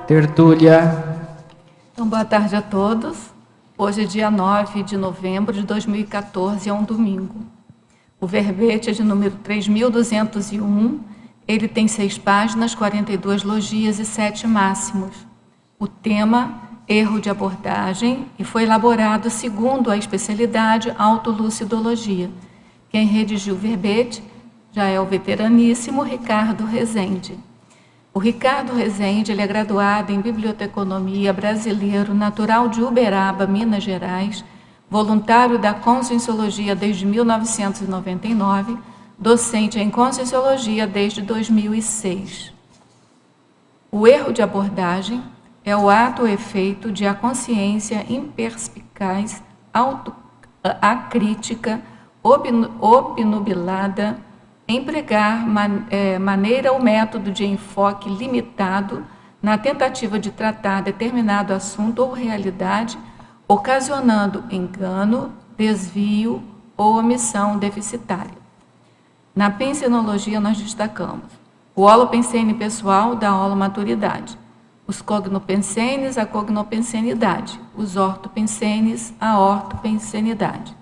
Tertúlia. Então, boa tarde a todos. Hoje é dia 9 de novembro de 2014, é um domingo. O verbete é de número 3.201, ele tem 6 páginas, 42 logias e 7 máximos. O tema, erro de abordagem, e foi elaborado segundo a especialidade autolucidologia. Quem redigiu o verbete já é o veteraníssimo Ricardo Rezende. O Ricardo Rezende, ele é graduado em Biblioteconomia, brasileiro, natural de Uberaba, Minas Gerais, voluntário da Conscienciologia desde 1999, docente em Conscienciologia desde 2006. O erro de abordagem é o ato ou efeito de a consciência imperspicaz, acrítica, obnubilada, empregar maneira ou método de enfoque limitado na tentativa de tratar determinado assunto ou realidade, ocasionando engano, desvio ou omissão deficitária. Na pensenologia, nós destacamos o holopensene pessoal da holomaturidade, os cognopensenes, a cognopensenidade, os ortopensenes, a ortopensenidade.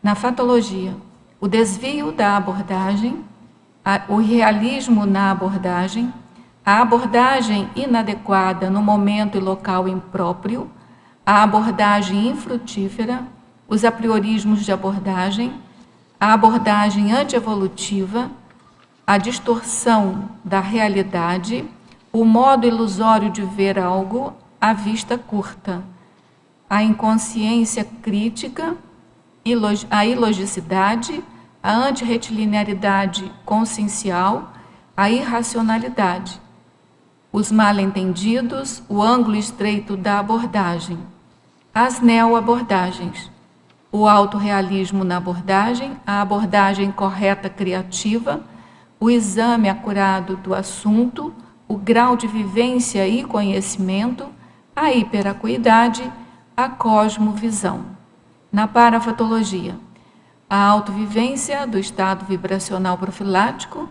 Na fatologia, o desvio da abordagem, o realismo na abordagem, a abordagem inadequada no momento e local impróprio, a abordagem infrutífera, os apriorismos de abordagem, a abordagem antievolutiva, a distorção da realidade, o modo ilusório de ver algo à vista curta, a inconsciência crítica, a ilogicidade, a antirretilinearidade consciencial, a irracionalidade, os mal-entendidos, o ângulo estreito da abordagem, as neo-abordagens, o autorrealismo na abordagem, a abordagem correta criativa, o exame acurado do assunto, o grau de vivência e conhecimento, a hiperacuidade, a cosmovisão. Na parafatologia, a autovivência do estado vibracional profilático,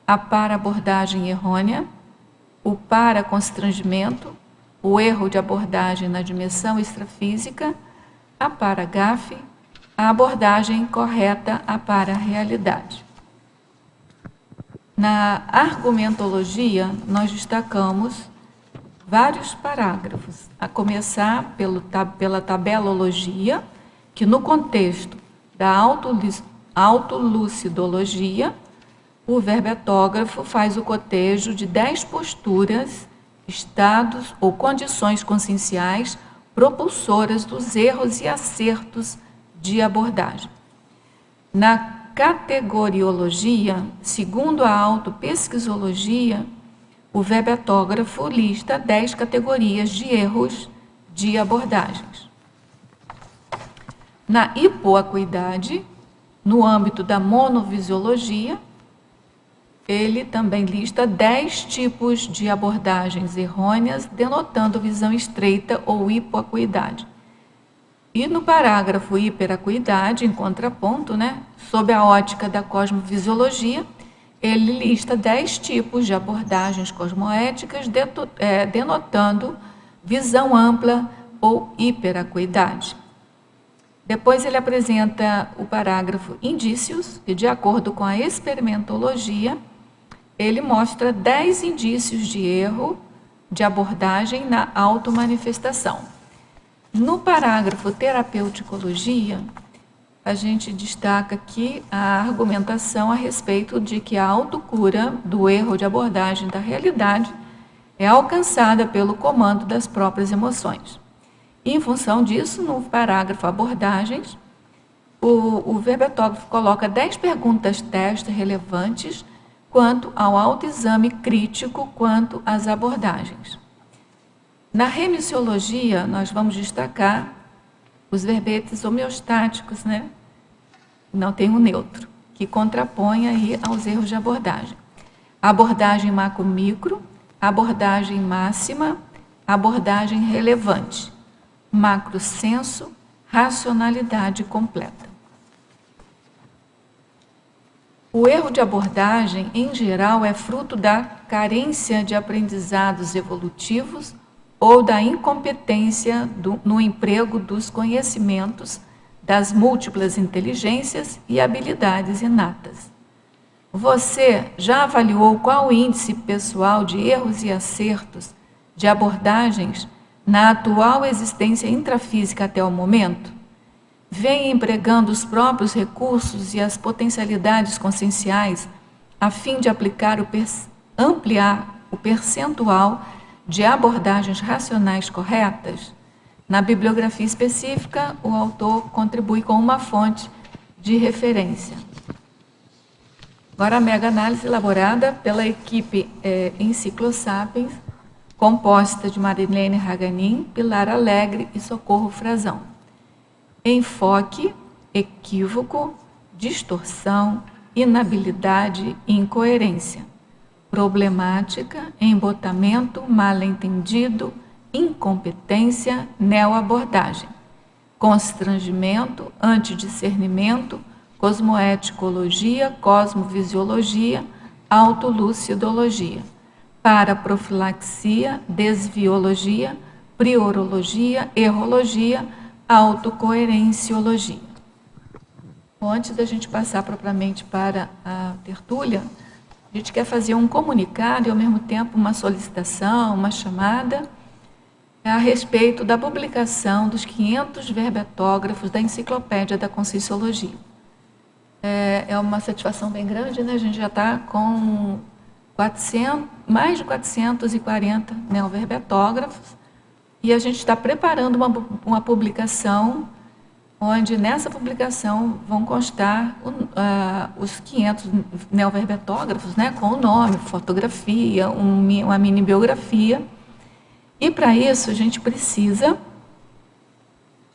a paraabordagem errônea, o paraconstrangimento, o erro de abordagem na dimensão extrafísica, a paragafe, a abordagem correta à para-realidade. Na argumentologia, nós destacamos vários parágrafos, a começar pela tabelologia, que no contexto da autolucidologia, o verbetógrafo faz o cotejo de 10 posturas, estados ou condições conscienciais propulsoras dos erros e acertos de abordagem. Na categoriologia, segundo a autopesquisologia, o verbetógrafo lista 10 categorias de erros de abordagens. Na hipoacuidade, no âmbito da monovisiologia, ele também lista 10 tipos de abordagens errôneas, denotando visão estreita ou hipoacuidade. E no parágrafo hiperacuidade, em contraponto, sob a ótica da cosmovisiologia, ele lista 10 tipos de abordagens cosmoéticas, denotando visão ampla ou hiperacuidade. Depois ele apresenta o parágrafo indícios, e de acordo com a experimentologia, ele mostra 10 indícios de erro de abordagem na automanifestação. No parágrafo terapeuticologia, a gente destaca aqui a argumentação a respeito de que a autocura do erro de abordagem da realidade é alcançada pelo comando das próprias emoções. Em função disso, no parágrafo abordagens, o verbetógrafo coloca 10 perguntas-teste relevantes quanto ao autoexame crítico quanto às abordagens. Na remissiologia, nós vamos destacar os verbetes homeostáticos, não tem o neutro, que contrapõe aí aos erros de abordagem. Abordagem macro-micro, abordagem máxima, abordagem relevante. Macrosenso, racionalidade completa. O O erro de abordagem, em geral, é fruto da carência de aprendizados evolutivos ou da incompetência no emprego dos conhecimentos das múltiplas inteligências e habilidades inatas. Você já avaliou qual o índice pessoal de erros e acertos de abordagens na atual existência intrafísica até o momento? Vem empregando os próprios recursos e as potencialidades conscienciais a fim de ampliar o percentual de abordagens racionais corretas? Na bibliografia específica, o autor contribui com uma fonte de referência. Agora, a mega-análise elaborada pela equipe Enciclosapiens, composta de Marilene Raganin, Pilar Alegre e Socorro Frazão. Enfoque, equívoco, distorção, inabilidade e incoerência. Problemática, embotamento, mal-entendido, incompetência, neoabordagem. Constrangimento, antidiscernimento, cosmoeticologia, cosmovisiologia, autolucidologia. Paraprofilaxia, desviologia, priorologia, errologia, autocoerenciologia. Bom, antes da gente passar propriamente para a tertúlia, a gente quer fazer um comunicado e, ao mesmo tempo, uma solicitação, uma chamada a respeito da publicação dos 500 verbetógrafos da Enciclopédia da Conscienciologia. É uma satisfação bem grande, né? A gente já está com mais de 440 neoverbetógrafos e a gente está preparando uma publicação onde nessa publicação vão constar os 500 neoverbetógrafos, né, com o nome, fotografia, uma mini biografia. E para isso a gente precisa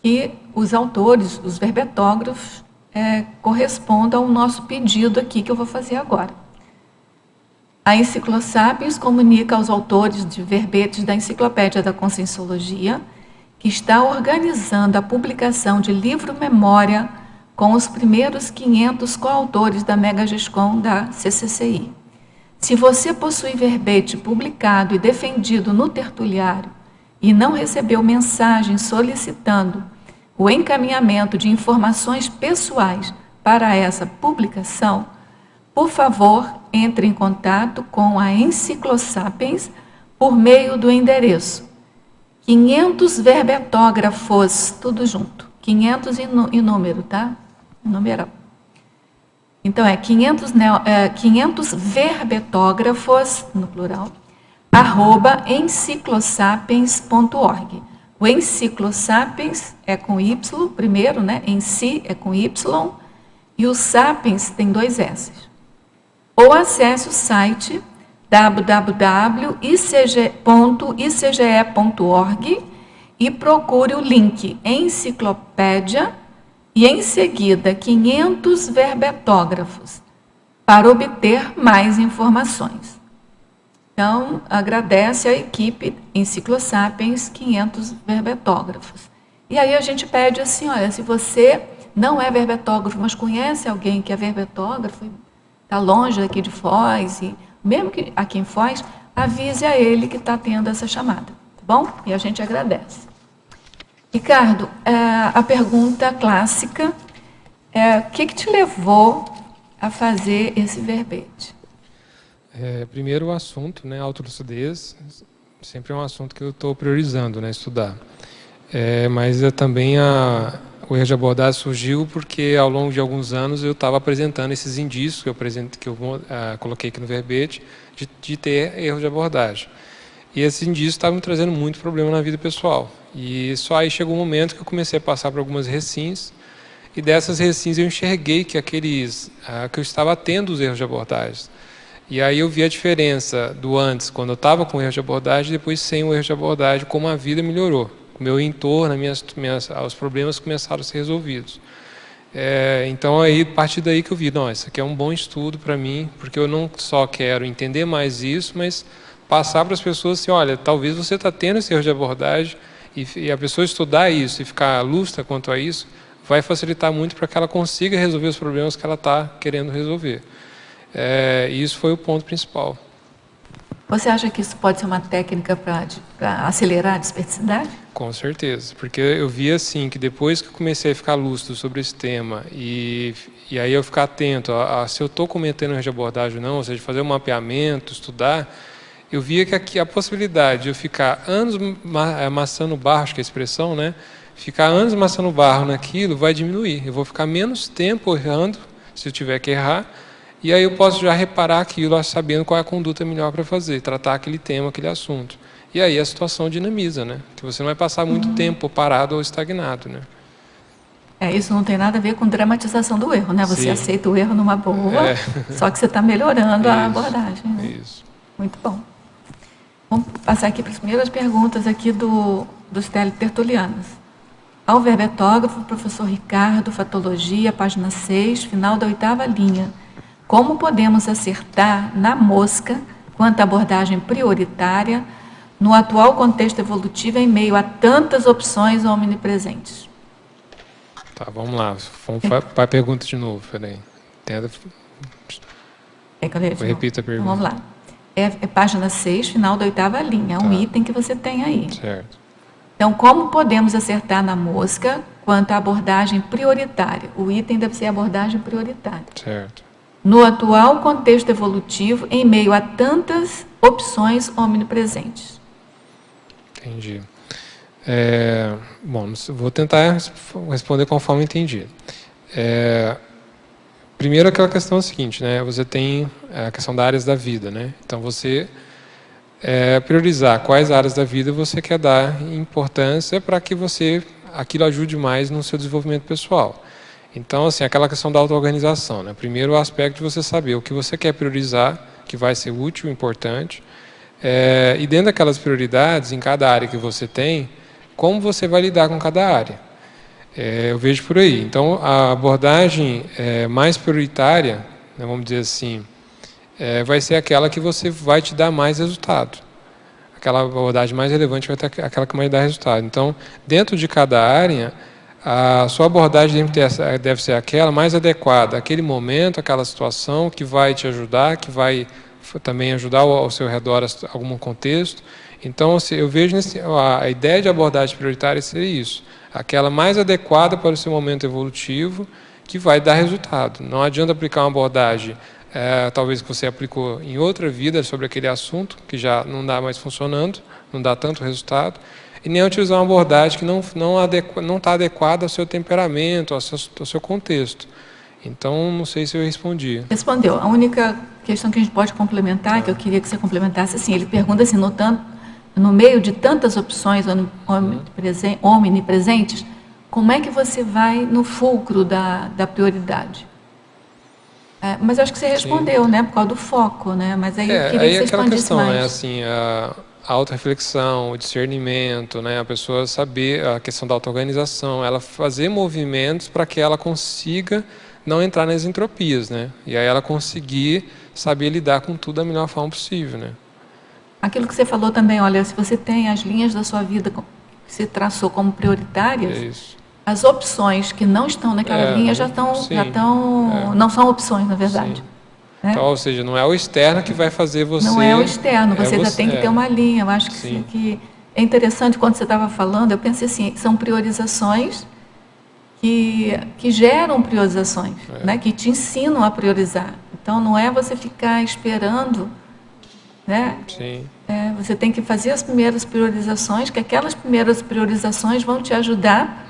que os autores, os verbetógrafos, correspondam ao nosso pedido aqui que eu vou fazer agora. A Enciclosapiens comunica aos autores de verbetes da Enciclopédia da Conscienciologia que está organizando a publicação de livro-memória com os primeiros 500 coautores da Megagescom da CCCI. Se você possui verbete publicado e defendido no tertuliário e não recebeu mensagem solicitando o encaminhamento de informações pessoais para essa publicação, por favor, entre em contato com a Enciclosapiens por meio do endereço 500 verbetógrafos, tudo junto, 500 em número, tá? Numeral. Então, 500 verbetógrafos, no plural, @enciclosapiens.org. O Enciclosapiens é com Y, primeiro, né? Em si é com Y, e o Sapiens tem 2 S. Ou acesse o site www.icge.org e procure o link Enciclopédia e, em seguida, 500 verbetógrafos para obter mais informações. Então, agradece a equipe Enciclosapiens 500 verbetógrafos. E aí a gente pede assim, olha, se você não é verbetógrafo, mas conhece alguém que é verbetógrafo, está longe daqui de Foz, e mesmo que aqui em Foz, avise a ele que está tendo essa chamada, tá bom? E a gente agradece. Ricardo, a pergunta clássica é: o que te levou a fazer esse verbete? Primeiro o assunto, né, autolucidez, sempre é um assunto que eu estou priorizando, né, estudar. Mas também o erro de abordagem surgiu porque ao longo de alguns anos eu estava apresentando esses indícios que eu coloquei aqui no verbete de ter erro de abordagem. E esses indícios estavam me trazendo muito problema na vida pessoal. E só aí chegou um momento que eu comecei a passar por algumas recins, e dessas recins eu enxerguei que que eu estava tendo os erros de abordagem. E aí eu vi a diferença do antes, quando eu estava com erro de abordagem, e depois sem o erro de abordagem, como a vida melhorou. O meu entorno, os problemas começaram a ser resolvidos. Então, aí, a partir daí que eu vi, não, isso aqui é um bom estudo para mim, porque eu não só quero entender mais isso, mas passar para as pessoas assim, olha, talvez você está tendo esse erro de abordagem, e a pessoa estudar isso e ficar lúcida quanto a isso, vai facilitar muito para que ela consiga resolver os problemas que ela está querendo resolver. E isso foi o ponto principal. Você acha que isso pode ser uma técnica para acelerar a desperticidade? Com certeza, porque eu vi assim que depois que eu comecei a ficar lúcido sobre esse tema e aí eu ficar atento a se eu estou cometendo erro de abordagem ou não, ou seja, fazer um mapeamento, estudar, eu via que aqui a possibilidade de eu ficar anos amassando barro, acho que é a expressão, né? Ficar anos amassando barro naquilo vai diminuir. Eu vou ficar menos tempo errando, se eu tiver que errar, e aí eu posso já reparar aquilo, sabendo qual é a conduta melhor para fazer, tratar aquele tema, aquele assunto. E aí a situação dinamiza, né? Que você não vai passar muito tempo parado ou estagnado, né? Isso não tem nada a ver com dramatização do erro, né? Você Sim. aceita o erro numa boa, só que você está melhorando a abordagem. Né? Isso. Muito bom. Vamos passar aqui para as primeiras perguntas aqui dos teletertulianos. Ao verbetógrafo, professor Ricardo, Fatologia, página 6, final da 8ª linha. Como podemos acertar na mosca quanto à abordagem prioritária no atual contexto evolutivo em meio a tantas opções omnipresentes? Tá, vamos lá. Vamos para a pergunta de novo, peraí. Repita a pergunta. Então, vamos lá. É página 6, final da 8ª linha. É um item que você tem aí. Certo. Então, como podemos acertar na mosca quanto à abordagem prioritária? O item deve ser abordagem prioritária. Certo. No atual contexto evolutivo, em meio a tantas opções omnipresentes. Entendi. Bom, vou tentar responder conforme entendi. Primeiro, aquela questão é a seguinte, né? Você tem a questão das áreas da vida, né? Então, você priorizar quais áreas da vida você quer dar importância para que aquilo ajude mais no seu desenvolvimento pessoal. Então, assim, aquela questão da auto-organização, né? Primeiro, o aspecto de você saber o que você quer priorizar, que vai ser útil, importante, e dentro daquelas prioridades, em cada área que você tem, como você vai lidar com cada área. Eu vejo por aí. Então, a abordagem mais prioritária, né, vamos dizer assim, vai ser aquela que você vai te dar mais resultado. Aquela abordagem mais relevante vai ter aquela que mais dá resultado. Então, dentro de cada área, a sua abordagem deve ser aquela mais adequada àquele momento, àquela situação, que vai te ajudar, que vai também ajudar ao seu redor algum contexto. Então, eu vejo a ideia de abordagem prioritária seria isso, aquela mais adequada para o seu momento evolutivo, que vai dar resultado. Não adianta aplicar uma abordagem, talvez que você aplicou em outra vida sobre aquele assunto, que já não dá mais funcionando, não dá tanto resultado, e nem utilizar uma abordagem que não está adequada ao seu temperamento, ao seu contexto. Então, não sei se eu respondi. Respondeu. A única questão que a gente pode complementar, que eu queria que você complementasse, assim, ele pergunta assim, no meio de tantas opções omnipresentes, como é que você vai no fulcro da prioridade? Mas eu acho que você respondeu, né, por causa do foco, né? Mas aí eu queria que você expandisse mais. Né, assim, a autorreflexão, o discernimento, né, a pessoa saber a questão da auto-organização, ela fazer movimentos para que ela consiga não entrar nas entropias, né? E aí ela conseguir saber lidar com tudo da melhor forma possível, né? Aquilo que você falou também, olha, se você tem as linhas da sua vida que se traçou como prioritárias, as opções que não estão naquela linha não são opções, na verdade. Né? Então, ou seja, não é o externo que vai fazer você... Não é o externo, você ainda tem que ter uma linha. Eu acho que é interessante, quando você estava falando, eu pensei assim, são priorizações que geram priorizações, né? Que te ensinam a priorizar. Então, não é você ficar esperando, né? Sim. Você tem que fazer as primeiras priorizações, que aquelas primeiras priorizações vão te ajudar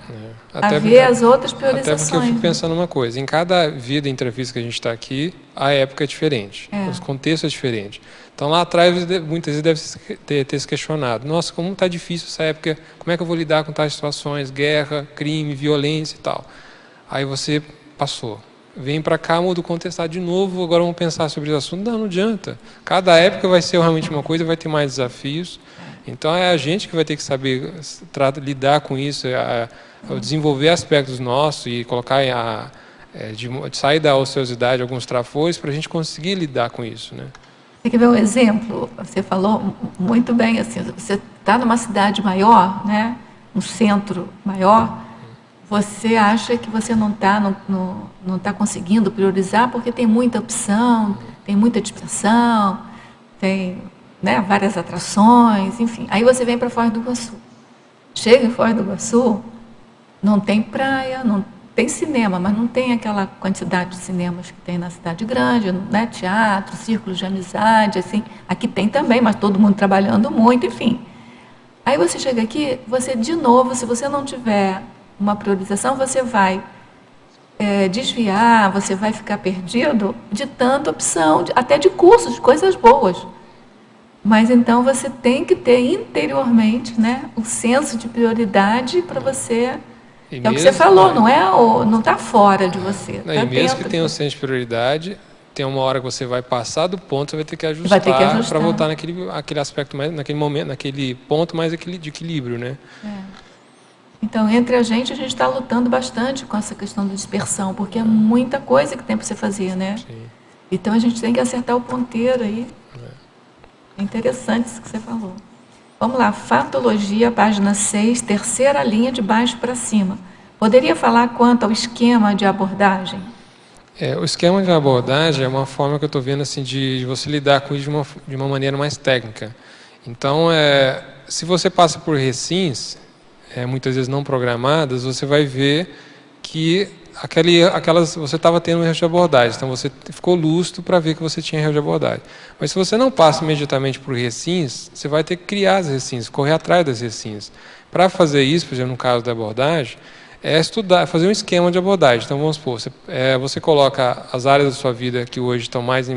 a ver as outras priorizações. Até porque eu fico pensando uma coisa, em cada vida entrevista que a gente está aqui, a época é diferente, os contextos é diferente. Então lá atrás, muitas vezes deve ter se questionado, nossa, como está difícil essa época, como é que eu vou lidar com tais situações, guerra, crime, violência e tal. Aí você passou, vem para cá, muda o contexto de novo, agora vamos pensar sobre esse assunto. Não adianta. Cada época vai ser realmente uma coisa, vai ter mais desafios. Então é a gente que vai ter que saber lidar com isso, desenvolver aspectos nossos e colocar de sair da ociosidade alguns trafores para a gente conseguir lidar com isso, né? Você quer ver um exemplo? Você falou muito bem, assim, você está numa cidade maior, né? Um centro maior, você acha que você não está conseguindo priorizar porque tem muita opção, tem muita dispersão, tem, né, várias atrações, enfim. Aí você vem para Foz do Iguaçu. Chega em Foz do Iguaçu, não tem praia, não tem cinema, mas não tem aquela quantidade de cinemas que tem na cidade grande, né? Teatro, círculos de amizade, assim. Aqui tem também, mas todo mundo trabalhando muito, enfim. Aí você chega aqui, você de novo, se você não tiver uma priorização, você vai desviar, você vai ficar perdido de tanta opção, até de cursos, de coisas boas. Mas então você tem que ter interiormente, né, o senso de prioridade para você. É o que você falou, não está fora de você. Não, tá, e mesmo que tenha um senso de prioridade, tem uma hora que você vai passar do ponto, você vai ter que ajustar para voltar naquele aspecto mais, naquele momento, naquele ponto mais de equilíbrio, né? Então, entre a gente está lutando bastante com essa questão da dispersão, porque é muita coisa que tem para você fazer, né? Sim. Então, a gente tem que acertar o ponteiro aí. É interessante isso que você falou. Vamos lá, Fatologia, página 6, terceira linha de baixo para cima. Poderia falar quanto ao esquema de abordagem? O esquema de abordagem é uma forma que eu estou vendo assim, de você lidar com isso de uma maneira mais técnica. Então, se você passa por recins, muitas vezes não programadas, você vai ver que você estava tendo um erro de abordagem, então você ficou lúcido para ver que você tinha erro de abordagem. Mas se você não passa imediatamente por recins, você vai ter que criar as recins, correr atrás das recins. Para fazer isso, por exemplo, no caso da abordagem, estudar, fazer um esquema de abordagem. Então, vamos supor, você coloca as áreas da sua vida que hoje estão mais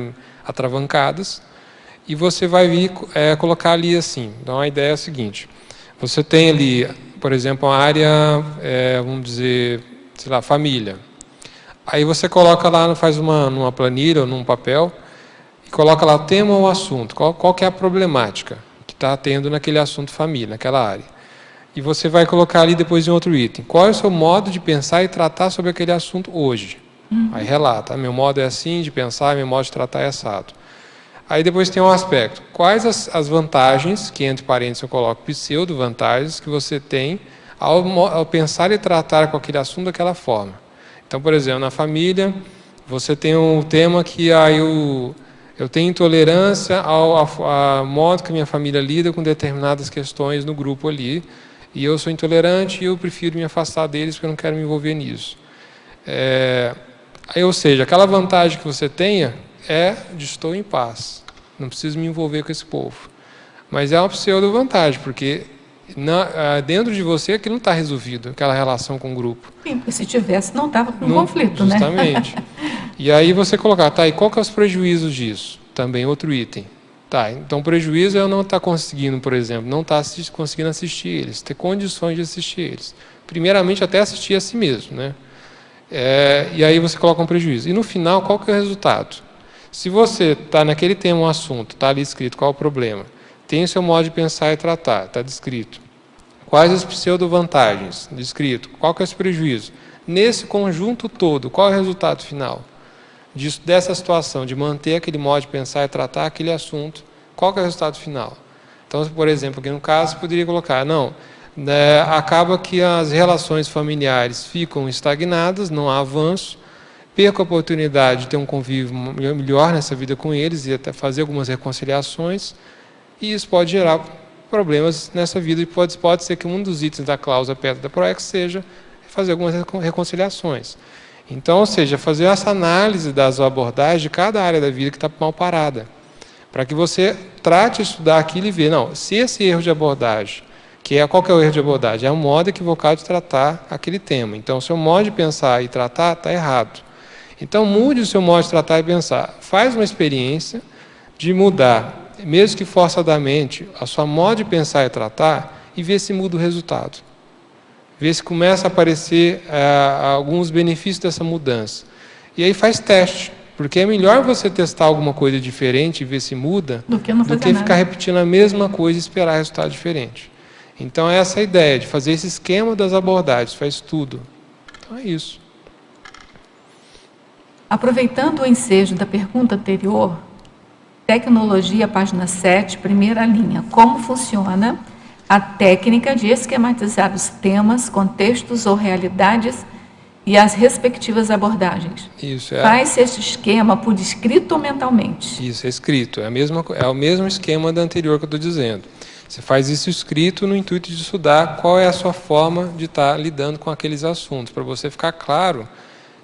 atravancadas e você vai vir colocar ali assim. Então, a ideia é a seguinte, você tem ali, por exemplo, a área, vamos dizer, sei lá, família. Aí você coloca lá, faz numa planilha ou num papel e coloca lá o tema ou o assunto, qual que é a problemática que está tendo naquele assunto família, naquela área. E você vai colocar ali depois em outro item, qual é o seu modo de pensar e tratar sobre aquele assunto hoje. Aí relata, meu modo é assim de pensar, meu modo de tratar é assado. Aí depois tem um aspecto, quais as vantagens, que entre parênteses eu coloco pseudo-vantagens, que você tem ao pensar e tratar com aquele assunto daquela forma. Então, por exemplo, na família, você tem um tema que eu tenho intolerância ao modo que a minha família lida com determinadas questões no grupo ali, e eu sou intolerante e eu prefiro me afastar deles porque eu não quero me envolver nisso. Ou seja, aquela vantagem que você tenha de estou em paz, não preciso me envolver com esse povo. Mas é uma pseudo-vantagem, porque dentro de você aquilo não está resolvido, aquela relação com o grupo. Sim, porque se tivesse não estava com conflito, justamente. Né? E aí você colocar, e qual que é os prejuízos disso? Também outro item. Então o prejuízo é eu não estar conseguindo, por exemplo, não estar conseguindo assistir eles, ter condições de assistir eles. Primeiramente até assistir a si mesmo, né? E aí você coloca um prejuízo. E no final, qual que é o resultado? Se você está naquele tema, um assunto, está ali escrito qual é o problema, tem o seu modo de pensar e tratar, está descrito. Quais as pseudo-vantagens? Descrito. Qual que é esse prejuízo? Nesse conjunto todo, qual é o resultado final? Dessa situação, de manter aquele modo de pensar e tratar aquele assunto, qual que é o resultado final? Então, por exemplo, aqui no caso, poderia colocar, acaba que as relações familiares ficam estagnadas, não há avanço, perco a oportunidade de ter um convívio melhor nessa vida com eles e até fazer algumas reconciliações, e isso pode gerar problemas nessa vida, e pode ser que um dos itens da cláusula PETA da PROEX seja fazer algumas reconciliações. Então, ou seja, fazer essa análise das abordagens de cada área da vida que está mal parada, para que você trate de estudar aquilo e ver, se esse erro de abordagem, qual que é o erro de abordagem? É um modo equivocado de tratar aquele tema. Então, o seu modo de pensar e tratar está errado. Então, mude o seu modo de tratar e pensar. Faz uma experiência de mudar, mesmo que forçadamente, a sua modo de pensar e tratar e ver se muda o resultado. Ver se começa a aparecer alguns benefícios dessa mudança. E aí faz teste, porque é melhor você testar alguma coisa diferente e ver se muda, do que ficar repetindo a mesma coisa e esperar resultado diferente. Então, essa é a ideia, de fazer esse esquema das abordagens, faz tudo. Então, é isso. Aproveitando o ensejo da pergunta anterior, tecnologia, página 7, primeira linha. Como funciona a técnica de esquematizar os temas, contextos ou realidades e as respectivas abordagens. Isso, Faz-se esse esquema por escrito ou mentalmente? Isso, é escrito. É o mesmo esquema da anterior que eu estou dizendo. Você faz isso escrito no intuito de estudar qual é a sua forma de estar lidando com aqueles assuntos, para você ficar claro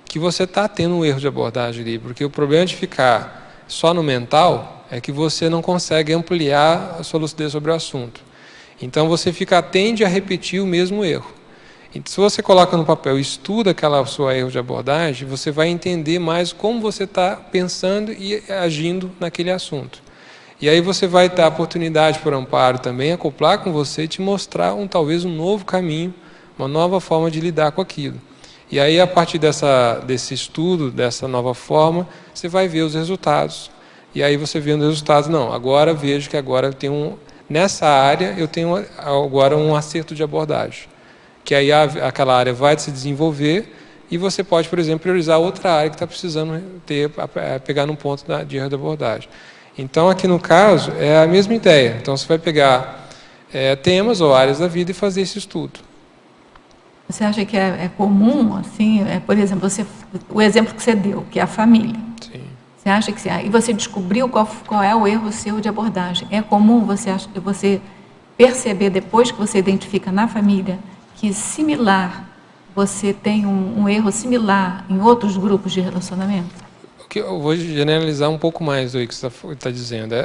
que você está tendo um erro de abordagem ali, porque o problema de ficar só no mental é que você não consegue ampliar a sua lucidez sobre o assunto. Então você tende a repetir o mesmo erro. Então, se você coloca no papel e estuda aquela sua erro de abordagem, você vai entender mais como você está pensando e agindo naquele assunto. E aí você vai ter a oportunidade, por amparo também, acoplar com você e te mostrar talvez um novo caminho, uma nova forma de lidar com aquilo. E aí, a partir desse estudo, dessa nova forma, você vai ver os resultados. E aí você vendo os resultados, não, agora vejo que agora eu tenho nessa área eu tenho agora um acerto de abordagem. Que aí aquela área vai se desenvolver e você pode, por exemplo, priorizar outra área que está precisando pegar num ponto de erro de abordagem. Então, aqui no caso, é a mesma ideia. Então, você vai pegar temas ou áreas da vida e fazer esse estudo. Você acha que é comum, assim, por exemplo, o exemplo que você deu, que é a família. Sim. Você acha que e você descobriu qual é o erro seu de abordagem? É comum você perceber depois que você identifica na família que você tem um erro similar em outros grupos de relacionamento? Eu vou generalizar um pouco mais do que você está dizendo.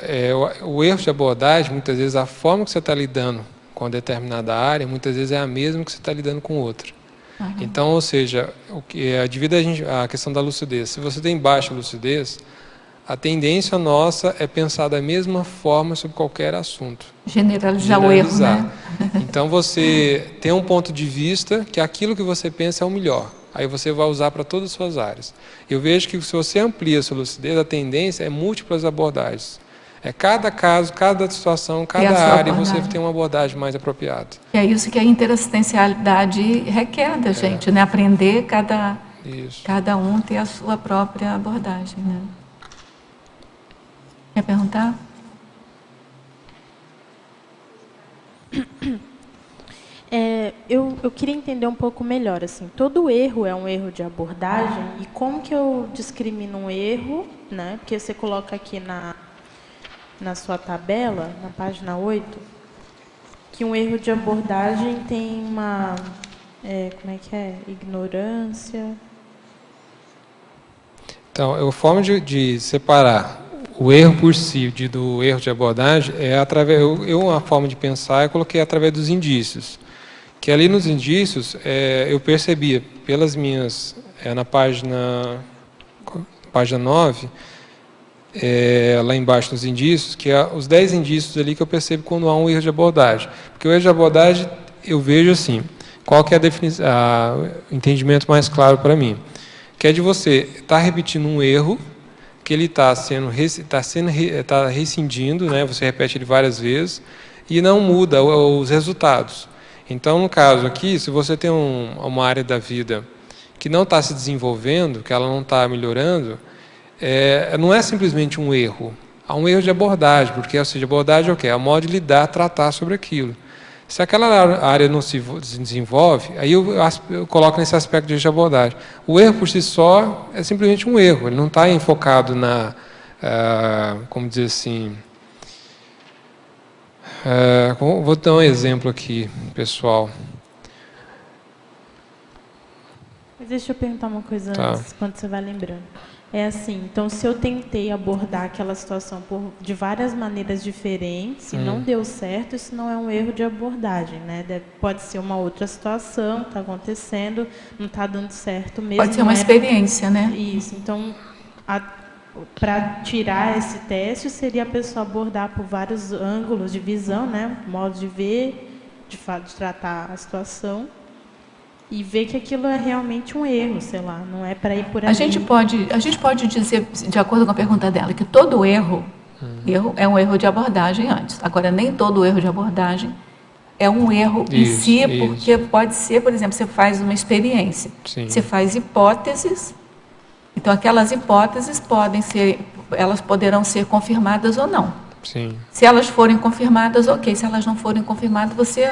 O erro de abordagem, muitas vezes, a forma que você está lidando com determinada área, muitas vezes é a mesma que você está lidando com outra. Uhum. Então, ou seja, devido a questão da lucidez, se você tem baixa lucidez, a tendência nossa é pensar da mesma forma sobre qualquer assunto. Generalizar o erro, né? Então, você tem um ponto de vista que aquilo que você pensa é o melhor. Aí você vai usar para todas as suas áreas. Eu vejo que se você amplia a sua lucidez, a tendência é múltiplas abordagens. É cada caso, cada situação, cada área, você tem uma abordagem mais apropriada. E é isso que a interassistencialidade requer da gente, né? Aprender cada um ter a sua própria abordagem, né? Quer perguntar? Eu queria entender um pouco melhor, assim, todo erro é um erro de abordagem e como que eu discrimino um erro, né? Porque você coloca aqui na sua tabela, na página 8, que um erro de abordagem tem uma, ignorância. Então, a forma de separar o erro por si do erro de abordagem é através, uma forma de pensar, eu coloquei através dos indícios. Que ali nos indícios, eu percebia, pelas minhas, na página 9, lá embaixo nos indícios, que há os 10 indícios ali que eu percebo quando há um erro de abordagem. Porque o erro de abordagem, eu vejo assim, qual que é o entendimento mais claro para mim? Que é de você estar repetindo um erro, que ele está rescindindo, né? Você repete ele várias vezes, e não muda os resultados. Então, no caso aqui, se você tem uma área da vida que não está se desenvolvendo, que ela não está melhorando, não é simplesmente um erro. Há um erro de abordagem, porque, ou seja, abordagem é o quê? É o modo de lidar, tratar sobre aquilo. Se aquela área não se desenvolve, aí eu coloco nesse aspecto de abordagem. O erro por si só é simplesmente um erro, ele não está enfocado como dizer assim... vou dar um exemplo aqui, pessoal. Mas deixa eu perguntar uma coisa antes, quando você vai lembrando. É assim, então se eu tentei abordar aquela situação de várias maneiras diferentes e não deu certo, isso não é um erro de abordagem, né? Pode ser uma outra situação, está acontecendo, não está dando certo mesmo. Pode ser uma experiência, né? Isso, então, para tirar esse teste, seria a pessoa abordar por vários ângulos de visão, né? Modo de ver, de tratar a situação. E ver que aquilo é realmente um erro, sei lá, não é para ir por aí. A gente pode dizer, de acordo com a pergunta dela, que todo erro é um erro de abordagem antes. Agora, nem todo erro de abordagem é um erro em si, porque pode ser, por exemplo, você faz uma experiência, você faz hipóteses, então aquelas hipóteses elas poderão ser confirmadas ou não. Sim. Se elas forem confirmadas, ok. Se elas não forem confirmadas, você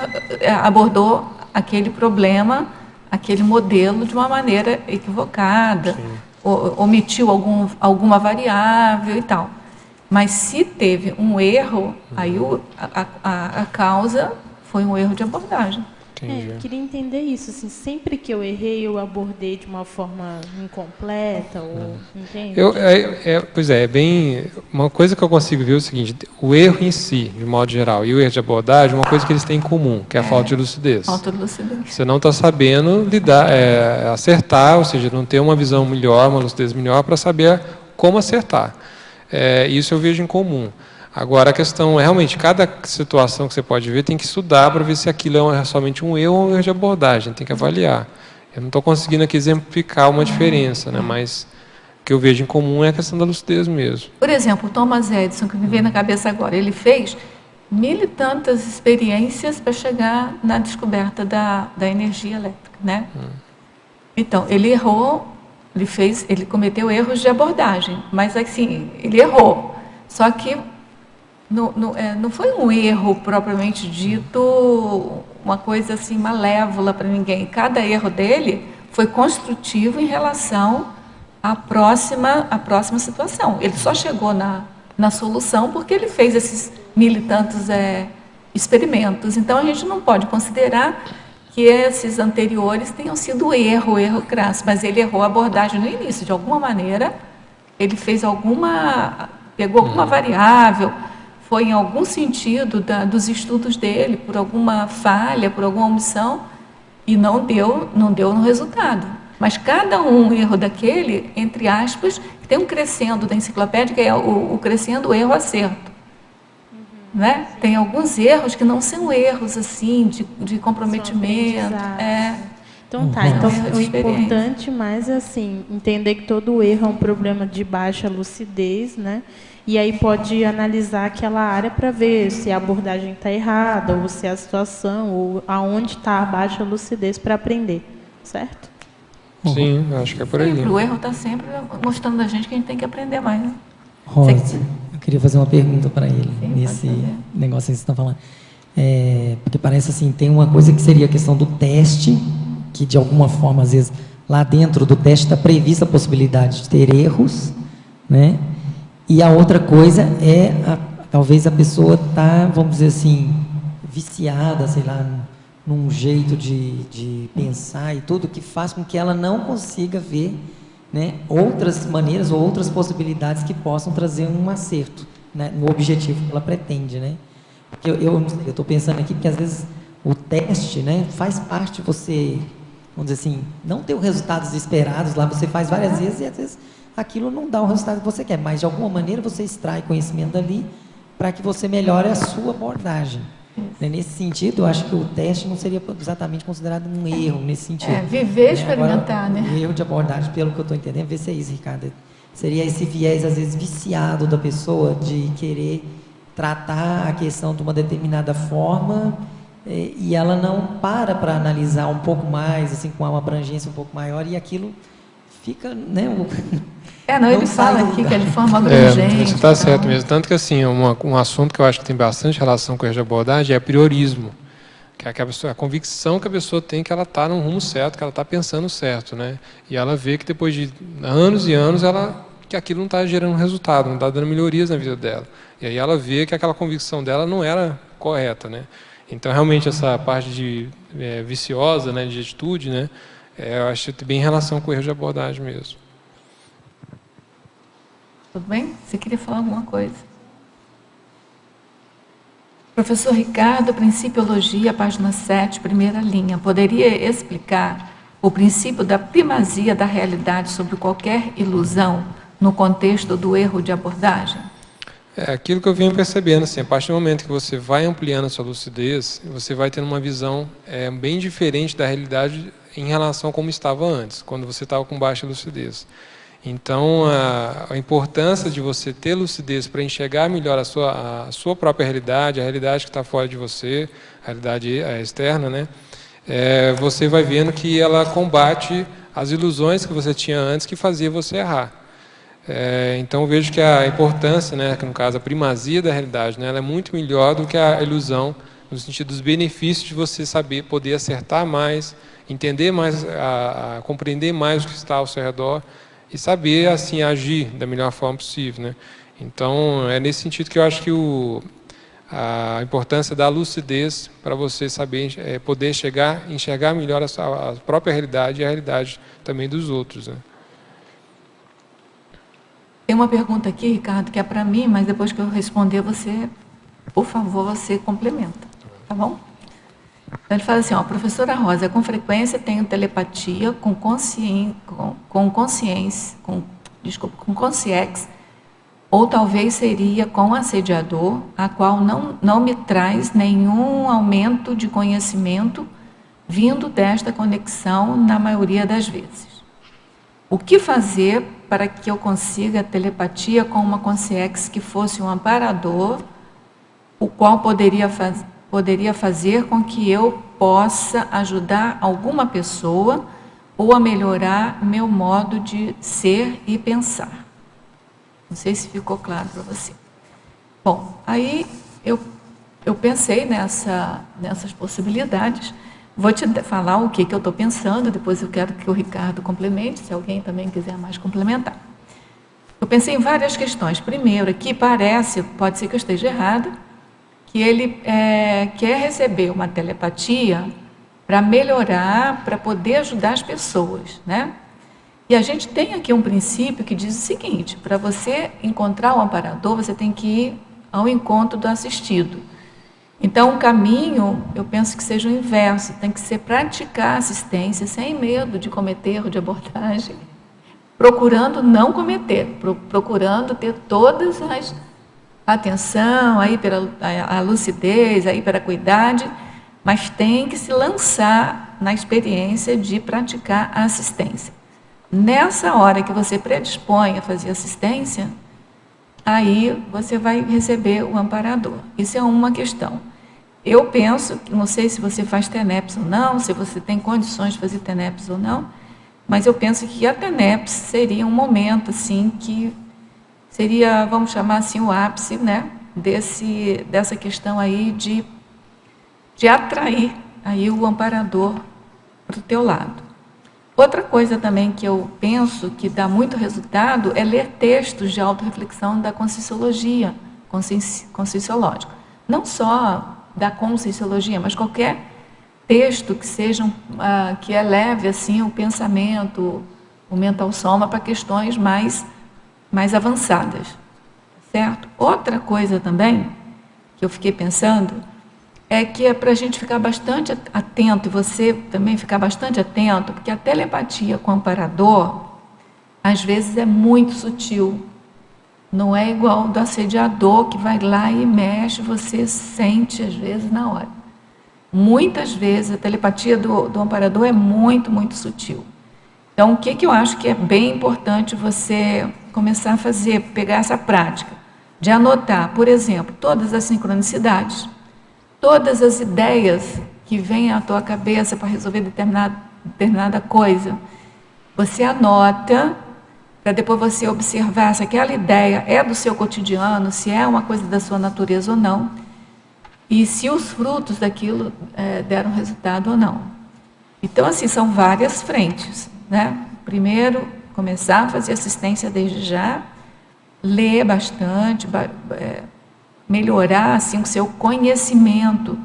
abordou aquele problema, aquele modelo de uma maneira equivocada, omitiu alguma variável e tal. Mas se teve um erro, aí a causa foi um erro de abordagem. Eu queria entender isso, assim, sempre que eu errei, eu abordei de uma forma incompleta, ou entende? Pois é, bem... Uma coisa que eu consigo ver é o seguinte, o erro em si, de modo geral, e o erro de abordagem, uma coisa que eles têm em comum, que é a falta de lucidez. Falta de lucidez. Você não está sabendo lidar, acertar, ou seja, não ter uma visão melhor, uma lucidez melhor para saber como acertar. Isso eu vejo em comum. Agora, a questão é, realmente, cada situação que você pode ver, tem que estudar para ver se aquilo é somente um erro ou um erro de abordagem, tem que avaliar. Eu não estou conseguindo aqui exemplificar uma diferença, né? Mas o que eu vejo em comum é a questão da lucidez mesmo. Por exemplo, o Thomas Edison, que me veio na cabeça agora, ele fez 1000 e tantas experiências para chegar na descoberta da energia elétrica, né? Então, ele errou, ele cometeu erros de abordagem, mas assim, ele errou. Só que não foi um erro propriamente dito, uma coisa assim malévola para ninguém. Cada erro dele foi construtivo em relação à próxima situação. Ele só chegou na solução porque ele fez esses 1000 e tantos experimentos. Então, a gente não pode considerar que esses anteriores tenham sido erro crasso, mas ele errou a abordagem no início. De alguma maneira, ele pegou alguma variável, foi em algum sentido dos estudos dele, por alguma falha, por alguma omissão, e não deu no resultado. Mas cada erro daquele, entre aspas, tem um crescendo da enciclopédia, que é o crescendo erro-acerto. Né? Tem alguns erros que não são erros assim, de comprometimento. Então o importante mais é assim, entender que todo erro é um problema de baixa lucidez, né? E aí pode analisar aquela área para ver se a abordagem está errada, ou se a situação, ou aonde está a baixa lucidez para aprender, certo? Sim, acho que é por aí. O erro está sempre mostrando a gente que a gente tem que aprender mais. Né? Rosa, eu queria fazer uma pergunta para ele, nesse negócio que você está falando. Porque parece assim, tem uma coisa que seria a questão do teste, que de alguma forma, às vezes, lá dentro do teste está prevista a possibilidade de ter erros, né? E a outra coisa é, talvez a pessoa está, vamos dizer assim, viciada, sei lá, num jeito de pensar e tudo, que faz com que ela não consiga ver, né, outras maneiras ou outras possibilidades que possam trazer um acerto, né, no objetivo que ela pretende, né? Porque eu estou pensando aqui, porque às vezes o teste, né, faz parte de você, vamos dizer assim, não ter os resultados esperados lá, você faz várias vezes e às vezes aquilo não dá o resultado que você quer, mas de alguma maneira você extrai conhecimento dali para que você melhore a sua abordagem. Nesse sentido, eu acho que o teste não seria exatamente considerado um erro nesse sentido. Viver, experimentar, agora, né? O erro de abordagem, pelo que eu estou entendendo, vê se é isso, Ricardo, seria esse viés, às vezes, viciado da pessoa de querer tratar a questão de uma determinada forma e ela não para analisar um pouco mais, assim, com uma abrangência um pouco maior, e aquilo fica, né? Ele fala aqui que é de forma abrangente. Isso está certo mesmo. Tanto que, assim, um assunto que eu acho que tem bastante relação com a abordagem é priorismo. Que é a convicção que a pessoa tem que ela está no rumo certo, que ela está pensando certo, né? E ela vê que depois de anos e anos, que aquilo não está gerando resultado, não está dando melhorias na vida dela. E aí ela vê que aquela convicção dela não era correta, né? Então, realmente, essa parte viciosa, né, de atitude, né? Eu acho que tem bem relação com o erro de abordagem mesmo. Tudo bem? Você queria falar alguma coisa? Professor Ricardo, Principiologia, página 7, primeira linha. Poderia explicar o princípio da primazia da realidade sobre qualquer ilusão no contexto do erro de abordagem? Aquilo que eu venho percebendo, assim, a partir do momento que você vai ampliando a sua lucidez, você vai tendo uma visão bem diferente da realidade em relação a como estava antes, quando você estava com baixa lucidez. Então, a importância de você ter lucidez para enxergar melhor a sua própria realidade, a realidade que está fora de você, a realidade externa, né? Você vai vendo que ela combate as ilusões que você tinha antes que fazia você errar. Então, eu vejo que a importância, né, que no caso a primazia da realidade, né, ela é muito melhor do que a ilusão, no sentido dos benefícios de você saber, poder acertar mais, entender mais, compreender mais o que está ao seu redor e saber, assim, agir da melhor forma possível, né? Então, é nesse sentido que eu acho que a importância da lucidez para você saber, poder enxergar melhor a própria realidade e a realidade também dos outros, né? Tem uma pergunta aqui, Ricardo, que é para mim, mas depois que eu responder, você, por favor, você complementa, tá bom? Então, ele fala assim, ó, professora Rosa, com frequência tenho telepatia com consciência, ou talvez seria com assediador, a qual não me traz nenhum aumento de conhecimento vindo desta conexão na maioria das vezes. O que fazer para que eu consiga telepatia com uma consciência que fosse um amparador, o qual poderia fazer com que eu possa ajudar alguma pessoa ou a melhorar meu modo de ser e pensar? Não sei se ficou claro para você. Bom, aí eu pensei nessas possibilidades. Vou te falar o que eu estou pensando, depois eu quero que o Ricardo complemente, se alguém também quiser mais complementar. Eu pensei em várias questões. Primeiro, aqui parece, pode ser que eu esteja errada, que ele quer receber uma telepatia para melhorar, para poder ajudar as pessoas, né? E a gente tem aqui um princípio que diz o seguinte, para você encontrar o amparador, você tem que ir ao encontro do assistido. Então, o caminho, eu penso que seja o inverso, tem que ser praticar assistência sem medo de cometer erro de abordagem, procurando não cometer, procurando ter todas as atenção, aí a lucidez, a hiperacuidade, mas tem que se lançar na experiência de praticar a assistência. Nessa hora que você predispõe a fazer assistência, aí você vai receber o amparador. Isso é uma questão. Eu penso, não sei se você faz TENEPS ou não, se você tem condições de fazer TENEPS ou não, mas eu penso que a TENEPS seria um momento assim que seria, vamos chamar assim, o ápice, né, dessa questão aí de atrair aí o amparador para o teu lado. Outra coisa também que eu penso que dá muito resultado é ler textos de autorreflexão da conscienciologia, conscienciológica. Não só da conscienciologia, mas qualquer texto que seja que eleve assim o pensamento, o mental soma para questões mais avançadas, certo? Outra coisa também que eu fiquei pensando é que é para a gente ficar bastante atento, e você também ficar bastante atento, porque a telepatia com o amparador, às vezes é muito sutil. Não é igual do assediador que vai lá e mexe, você sente às vezes na hora. Muitas vezes a telepatia do amparador é muito, muito sutil. Então, o que eu acho que é bem importante você começar a fazer, pegar essa prática, de anotar, por exemplo, todas as sincronicidades, todas as ideias que vêm à tua cabeça para resolver determinada coisa, você anota, para depois você observar se aquela ideia é do seu cotidiano, se é uma coisa da sua natureza ou não, e se os frutos daquilo deram resultado ou não. Então, assim, são várias frentes, né? Primeiro, começar a fazer assistência desde já, ler bastante, melhorar assim, o seu conhecimento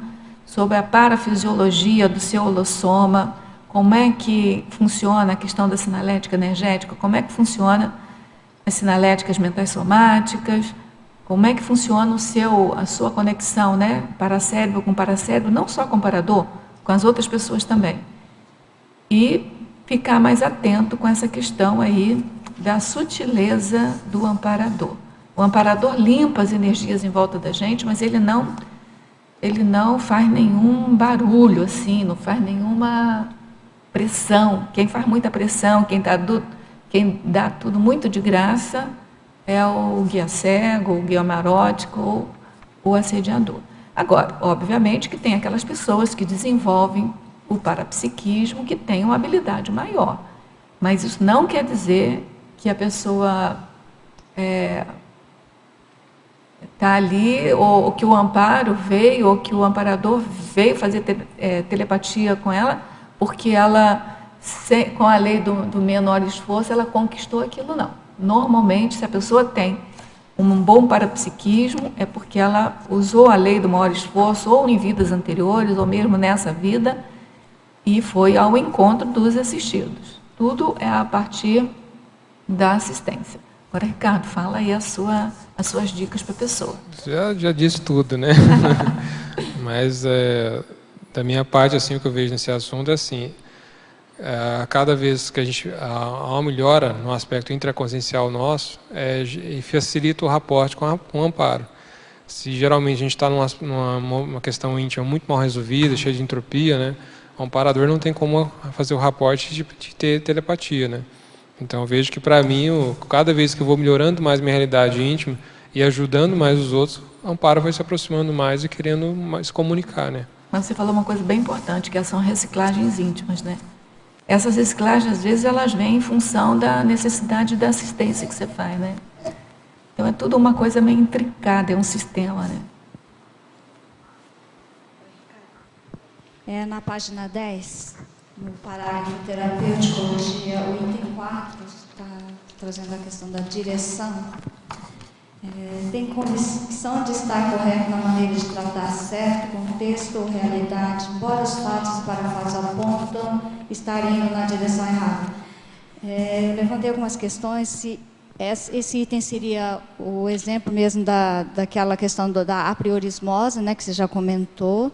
sobre a parafisiologia do seu holossoma, como é que funciona a questão da sinalética energética, como é que funciona as sinaléticas mentais somáticas, como é que funciona a sua conexão, né, paracérebro com paracérebro, não só com o amparador, com as outras pessoas também. E ficar mais atento com essa questão aí da sutileza do amparador. O amparador limpa as energias em volta da gente, mas ele não faz nenhum barulho, assim, não faz nenhuma pressão. Quem faz muita pressão, quem dá tudo muito de graça, é o guia cego, o guia marótico ou o assediador. Agora, obviamente que tem aquelas pessoas que desenvolvem o parapsiquismo, que têm uma habilidade maior. Mas isso não quer dizer que a pessoa está ali, ou que o amparo veio, ou que o amparador veio fazer telepatia com ela, porque ela, com a lei do menor esforço, ela conquistou aquilo, não. Normalmente, se a pessoa tem um bom parapsiquismo, é porque ela usou a lei do maior esforço, ou em vidas anteriores, ou mesmo nessa vida, e foi ao encontro dos assistidos. Tudo é a partir da assistência. Agora, Ricardo, fala aí as suas dicas para a pessoa. Já disse tudo, né? Mas, da minha parte, assim, o que eu vejo nesse assunto é assim, cada vez que há uma melhora no aspecto intraconsciencial nosso, e facilita o raporte com o amparo. Se geralmente a gente está numa questão íntima muito mal resolvida, cheia de entropia, né? O amparador não tem como fazer o raporte de ter telepatia, né? Então eu vejo que para mim, cada vez que eu vou melhorando mais minha realidade íntima e ajudando mais os outros, o amparo vai se aproximando mais e querendo mais comunicar, né? Mas você falou uma coisa bem importante, que são reciclagens íntimas, né? Essas reciclagens, às vezes, elas vêm em função da necessidade da assistência que você faz, né? Então é tudo uma coisa meio intricada, é um sistema, né? Na página 10, no parágrafo terapêutico-logia, o item 4, está trazendo a questão da direção. Tem condição de estar correto na maneira de tratar certo, contexto ou realidade, embora os fatos e parafatos apontam estar indo na direção errada. Eu levantei algumas questões, se esse item seria o exemplo mesmo daquela questão da apriorismose, né, que você já comentou,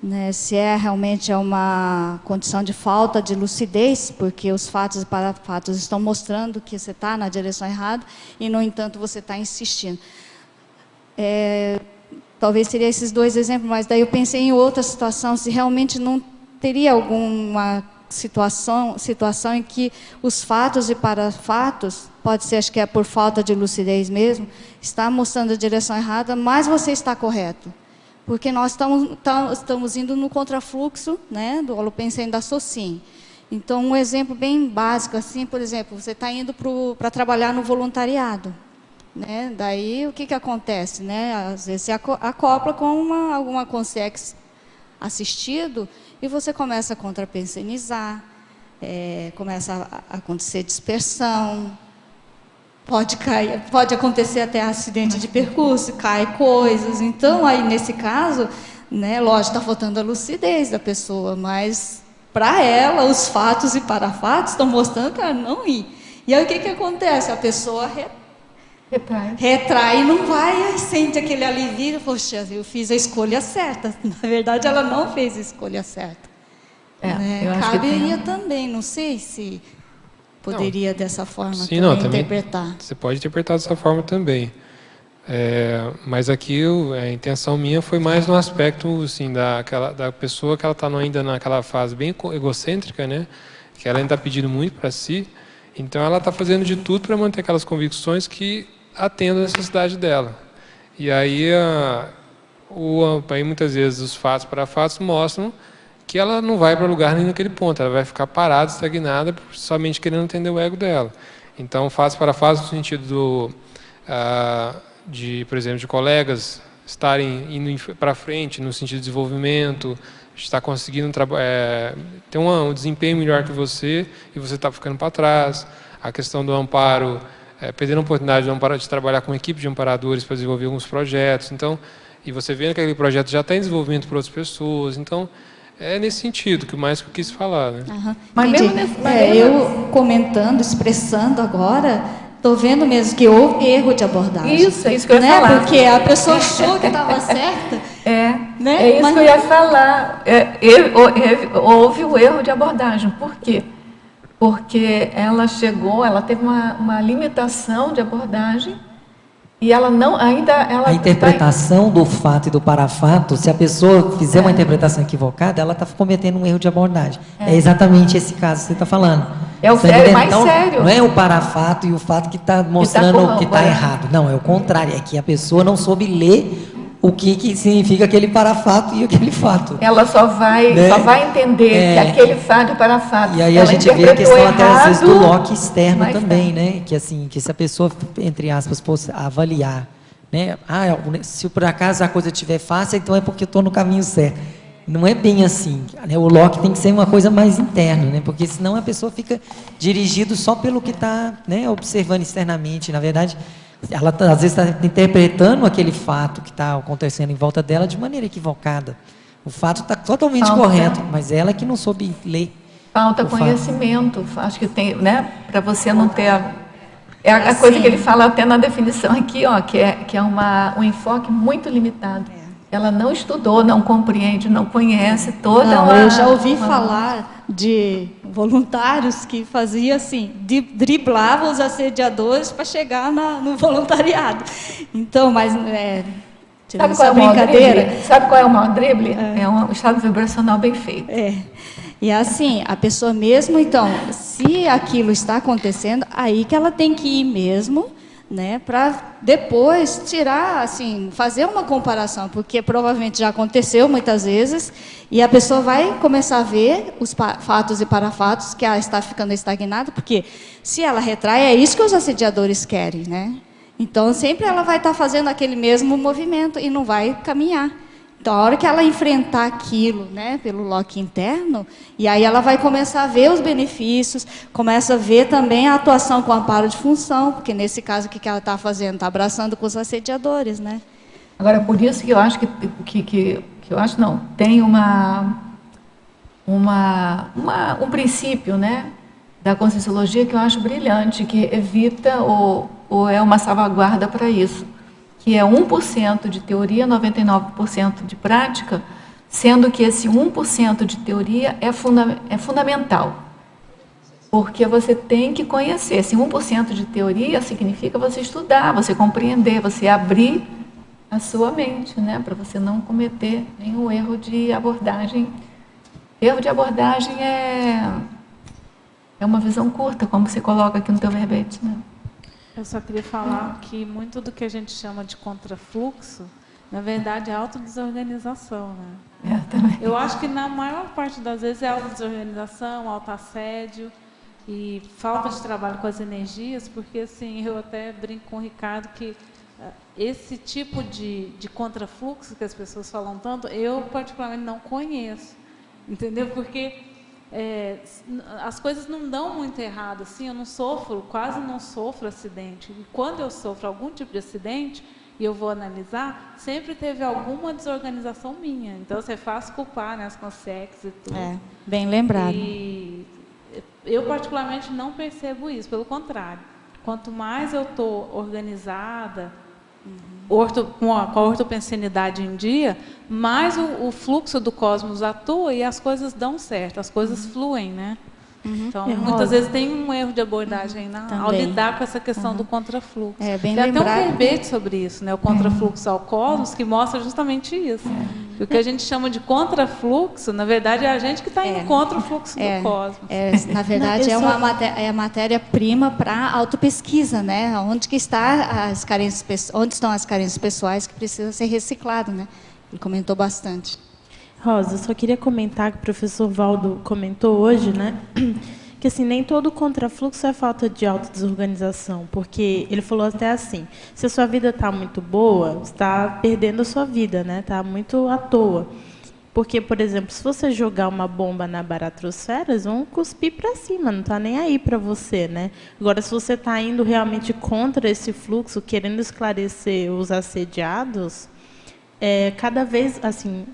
né, se realmente é uma condição de falta de lucidez, porque os fatos e parafatos estão mostrando que você está na direção errada e, no entanto, você está insistindo. Talvez seria esses dois exemplos, mas daí eu pensei em outra situação, se realmente não teria alguma situação em que os fatos e parafatos, pode ser, acho que é por falta de lucidez mesmo, está mostrando a direção errada, mas você está correto. Porque nós estamos indo no contrafluxo, né, do Holopensene da Socin. Então, um exemplo bem básico, assim, por exemplo, você está indo para trabalhar no voluntariado. Né? Daí, o que acontece? Né? Às vezes, você acopla com alguma consciência assistido e você começa a contrapensenizar, começa a acontecer dispersão, pode acontecer até acidente de percurso, cai coisas. Então, aí nesse caso, né, lógico, está faltando a lucidez da pessoa, mas para ela, os fatos e parafatos estão mostrando para não ir. E aí o que acontece? A pessoa retrai e não vai, e sente aquele alívio, poxa, eu fiz a escolha certa. Na verdade, ela não fez a escolha certa. Né? Caberia também, não sei se poderia dessa forma também interpretar. Você pode interpretar dessa forma também. Mas aqui a intenção minha foi mais no aspecto assim, da pessoa que ela está ainda naquela fase bem egocêntrica, né? Que ela ainda está pedindo muito para si. Então ela está fazendo de tudo para manter aquelas convicções que atendam a necessidade dela. E aí, aí muitas vezes os fatos para fatos mostram que ela não vai para lugar nem naquele ponto, ela vai ficar parada, estagnada, somente querendo atender o ego dela. Então, fatos para fatos no sentido por exemplo, de colegas estarem indo para frente no sentido de desenvolvimento, estar conseguindo ter um desempenho melhor que você e você está ficando para trás. A questão do amparo, perdendo a oportunidade de trabalhar com uma equipe de amparadores para desenvolver alguns projetos. Então, e você vendo que aquele projeto já está em desenvolvimento por outras pessoas. Então, é nesse sentido que mais que eu quis falar, né? Uhum. Mas eu comentando, expressando agora, estou vendo mesmo que houve erro de abordagem. Isso, é isso que eu ia falar. Porque a pessoa achou que estava certa. Né? É isso que eu ia falar. Houve o erro de abordagem. Por quê? Porque ela teve uma limitação de abordagem. E ela não, ainda... a interpretação do fato e do parafato, se a pessoa fizer uma interpretação equivocada, ela está cometendo um erro de abordagem. É exatamente esse caso que você está falando. É o mais sério. Não é o parafato e o fato que está mostrando que está errado. Não, é o contrário. É que a pessoa não soube ler o que significa aquele parafato e aquele fato. Ela só vai entender que aquele fato é parafato. E aí a gente vê a questão até às vezes do lock externo também, né? Que assim, que se a pessoa, entre aspas, fosse avaliar, né? Se por acaso a coisa estiver fácil, então é porque eu estou no caminho certo. Não é bem assim, né? O lock tem que ser uma coisa mais interna, né? Porque senão a pessoa fica dirigida só pelo que está, né, observando externamente. Na verdade, ela às vezes está interpretando aquele fato que está acontecendo em volta dela de maneira equivocada. O fato está totalmente correto, mas ela que não soube ler. Falta conhecimento, acho que tem, né? Para você não ter a coisa que ele fala até na definição aqui, ó, que é um enfoque muito limitado. Ela não estudou, não compreende, não conhece toda eu já ouvi falar de voluntários que faziam assim, driblavam os assediadores para chegar no voluntariado. Então, mas sabe qual é brincadeira? Sabe qual é o maior drible? É um estado vibracional bem feito. E assim, a pessoa mesmo, então, se aquilo está acontecendo, aí que ela tem que ir mesmo, né, para depois tirar, assim, fazer uma comparação, porque provavelmente já aconteceu muitas vezes, e a pessoa vai começar a ver os fatos e parafatos que ela está ficando estagnada, porque se ela retrai, é isso que os assediadores querem, né? Então, sempre ela vai estar fazendo aquele mesmo movimento e não vai caminhar. Então, a hora que ela enfrentar aquilo, né, pelo lock interno, e aí ela vai começar a ver os benefícios, começa a ver também a atuação com amparo de função, porque nesse caso o que ela está fazendo? Está abraçando com os assediadores, né? Agora, por isso que eu acho tem um princípio, né, da Conscienciologia que eu acho brilhante, que evita ou é uma salvaguarda para isso, que é 1% de teoria, 99% de prática, sendo que esse 1% de teoria é fundamental. Porque você tem que conhecer. Esse 1% de teoria significa você estudar, você compreender, você abrir a sua mente, né, para você não cometer nenhum erro de abordagem. Erro de abordagem é uma visão curta, como você coloca aqui no teu verbete, né? Eu só queria falar que muito do que a gente chama de contrafluxo, na verdade, é autodesorganização, né? Também. Eu acho que na maior parte das vezes é autodesorganização, autoassédio e falta de trabalho com as energias, porque assim, eu até brinco com o Ricardo que esse tipo de contrafluxo que as pessoas falam tanto, eu particularmente não conheço, entendeu? Porque as coisas não dão muito errado, assim, eu não sofro, quase não sofro acidente. E quando eu sofro algum tipo de acidente, e eu vou analisar, sempre teve alguma desorganização minha. Então, você faz culpar, né, as consciências e tudo. Bem lembrado. E eu, particularmente, não percebo isso, pelo contrário. Quanto mais eu estou organizada, com a ortopensenidade em dia, mais o fluxo do cosmos atua e as coisas dão certo, as coisas fluem, né? Então, muitas vezes tem um erro de abordagem ao lidar com essa questão do contrafluxo. Bem tem lembrado. até um verbete sobre isso, né? O contrafluxo ao cosmos, que mostra justamente isso. O que a gente chama de contrafluxo, na verdade, é a gente que está indo contra o fluxo do cosmos. Na verdade, é a matéria-prima para a autopesquisa, né? Onde estão as carências pessoais que precisam ser recicladas, né? Ele comentou bastante. Rosa, só queria comentar que o professor Valdo comentou hoje, né, que assim, nem todo contrafluxo é falta de autodesorganização, porque ele falou até assim, se a sua vida está muito boa, você está perdendo a sua vida, né, está muito à toa. Porque, por exemplo, se você jogar uma bomba na baratrosfera, eles vão cuspir para cima, não está nem aí para você, né? Agora, se você está indo realmente contra esse fluxo, querendo esclarecer os assediados, cada vez, assim,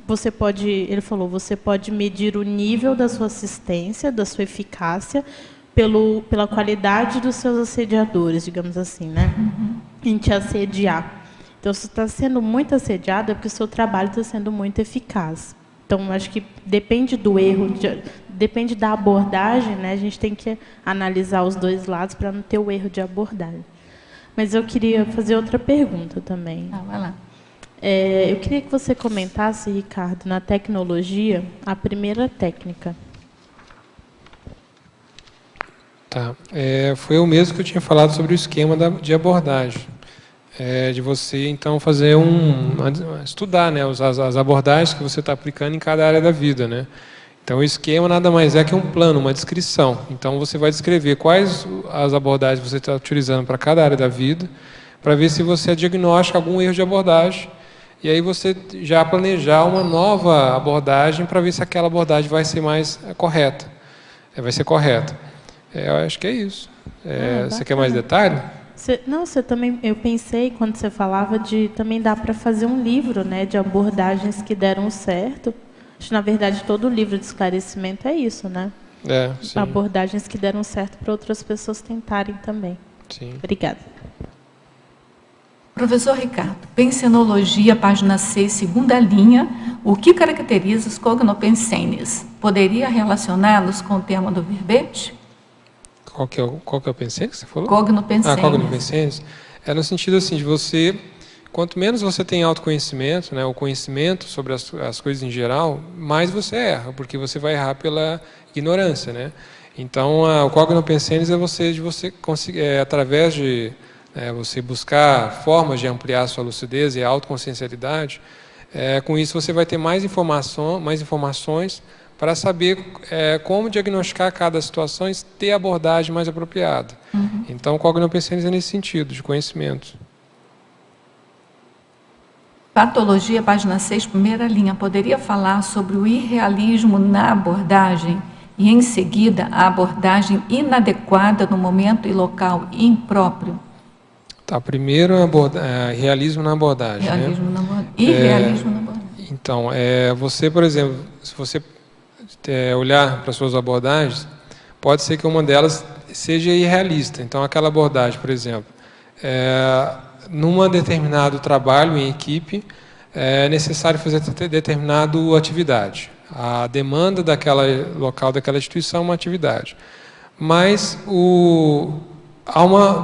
ele falou, você pode medir o nível da sua assistência, da sua eficácia, pela qualidade dos seus assediadores, digamos assim, né? Em te assediar. Então, se você está sendo muito assediado, é porque o seu trabalho está sendo muito eficaz. Então, acho que depende do erro, depende da abordagem, né? A gente tem que analisar os dois lados para não ter o erro de abordagem. Mas eu queria fazer outra pergunta também. Vai lá. Eu queria que você comentasse, Ricardo, na tecnologia, a primeira técnica. Tá. Foi o mesmo que eu tinha falado sobre o esquema de abordagem. de você então fazer estudar, né, as abordagens que você está aplicando em cada área da vida, né? Então o esquema nada mais é que um plano, uma descrição. Então você vai descrever quais as abordagens você está utilizando para cada área da vida, para ver se você diagnostica algum erro de abordagem, e aí você já planejar uma nova abordagem para ver se aquela abordagem vai ser mais correta. Vai ser correta. Eu acho que é isso. Você quer mais detalhe? Você também, eu pensei quando você falava de também dá para fazer um livro, né, de abordagens que deram certo. Acho que, na verdade, todo livro de esclarecimento é isso, né? Sim. Abordagens que deram certo para outras pessoas tentarem também. Sim. Obrigada. Professor Ricardo, pensenologia, página 6, segunda linha, o que caracteriza os cognopensenes? Poderia relacioná-los com o tema do verbete? Qual que é o pensene que você falou? Cognopensenes. Cognopensenes. É no sentido assim, de você, quanto menos você tem autoconhecimento, né, o conhecimento sobre as coisas em geral, mais você erra, porque você vai errar pela ignorância, né? Então, o cognopensenes é você conseguir, através de você buscar formas de ampliar a sua lucidez e a autoconsciencialidade, com isso você vai ter mais informações para saber como diagnosticar cada situação e ter a abordagem mais apropriada. Uhum. Então, o cognopensenes é nesse sentido, de conhecimento. Patologia, página 6, primeira linha. Poderia falar sobre o irrealismo na abordagem e, em seguida, a abordagem inadequada no momento e local impróprio? Tá, primeiro, realismo na abordagem. Realismo, né? Na abordagem. Irrealismo na abordagem. Então, você, por exemplo, se você olhar para suas abordagens, pode ser que uma delas seja irrealista. Então, aquela abordagem, por exemplo, num determinado trabalho em equipe, é necessário fazer determinada atividade. A demanda daquela local, daquela instituição é uma atividade. Mas,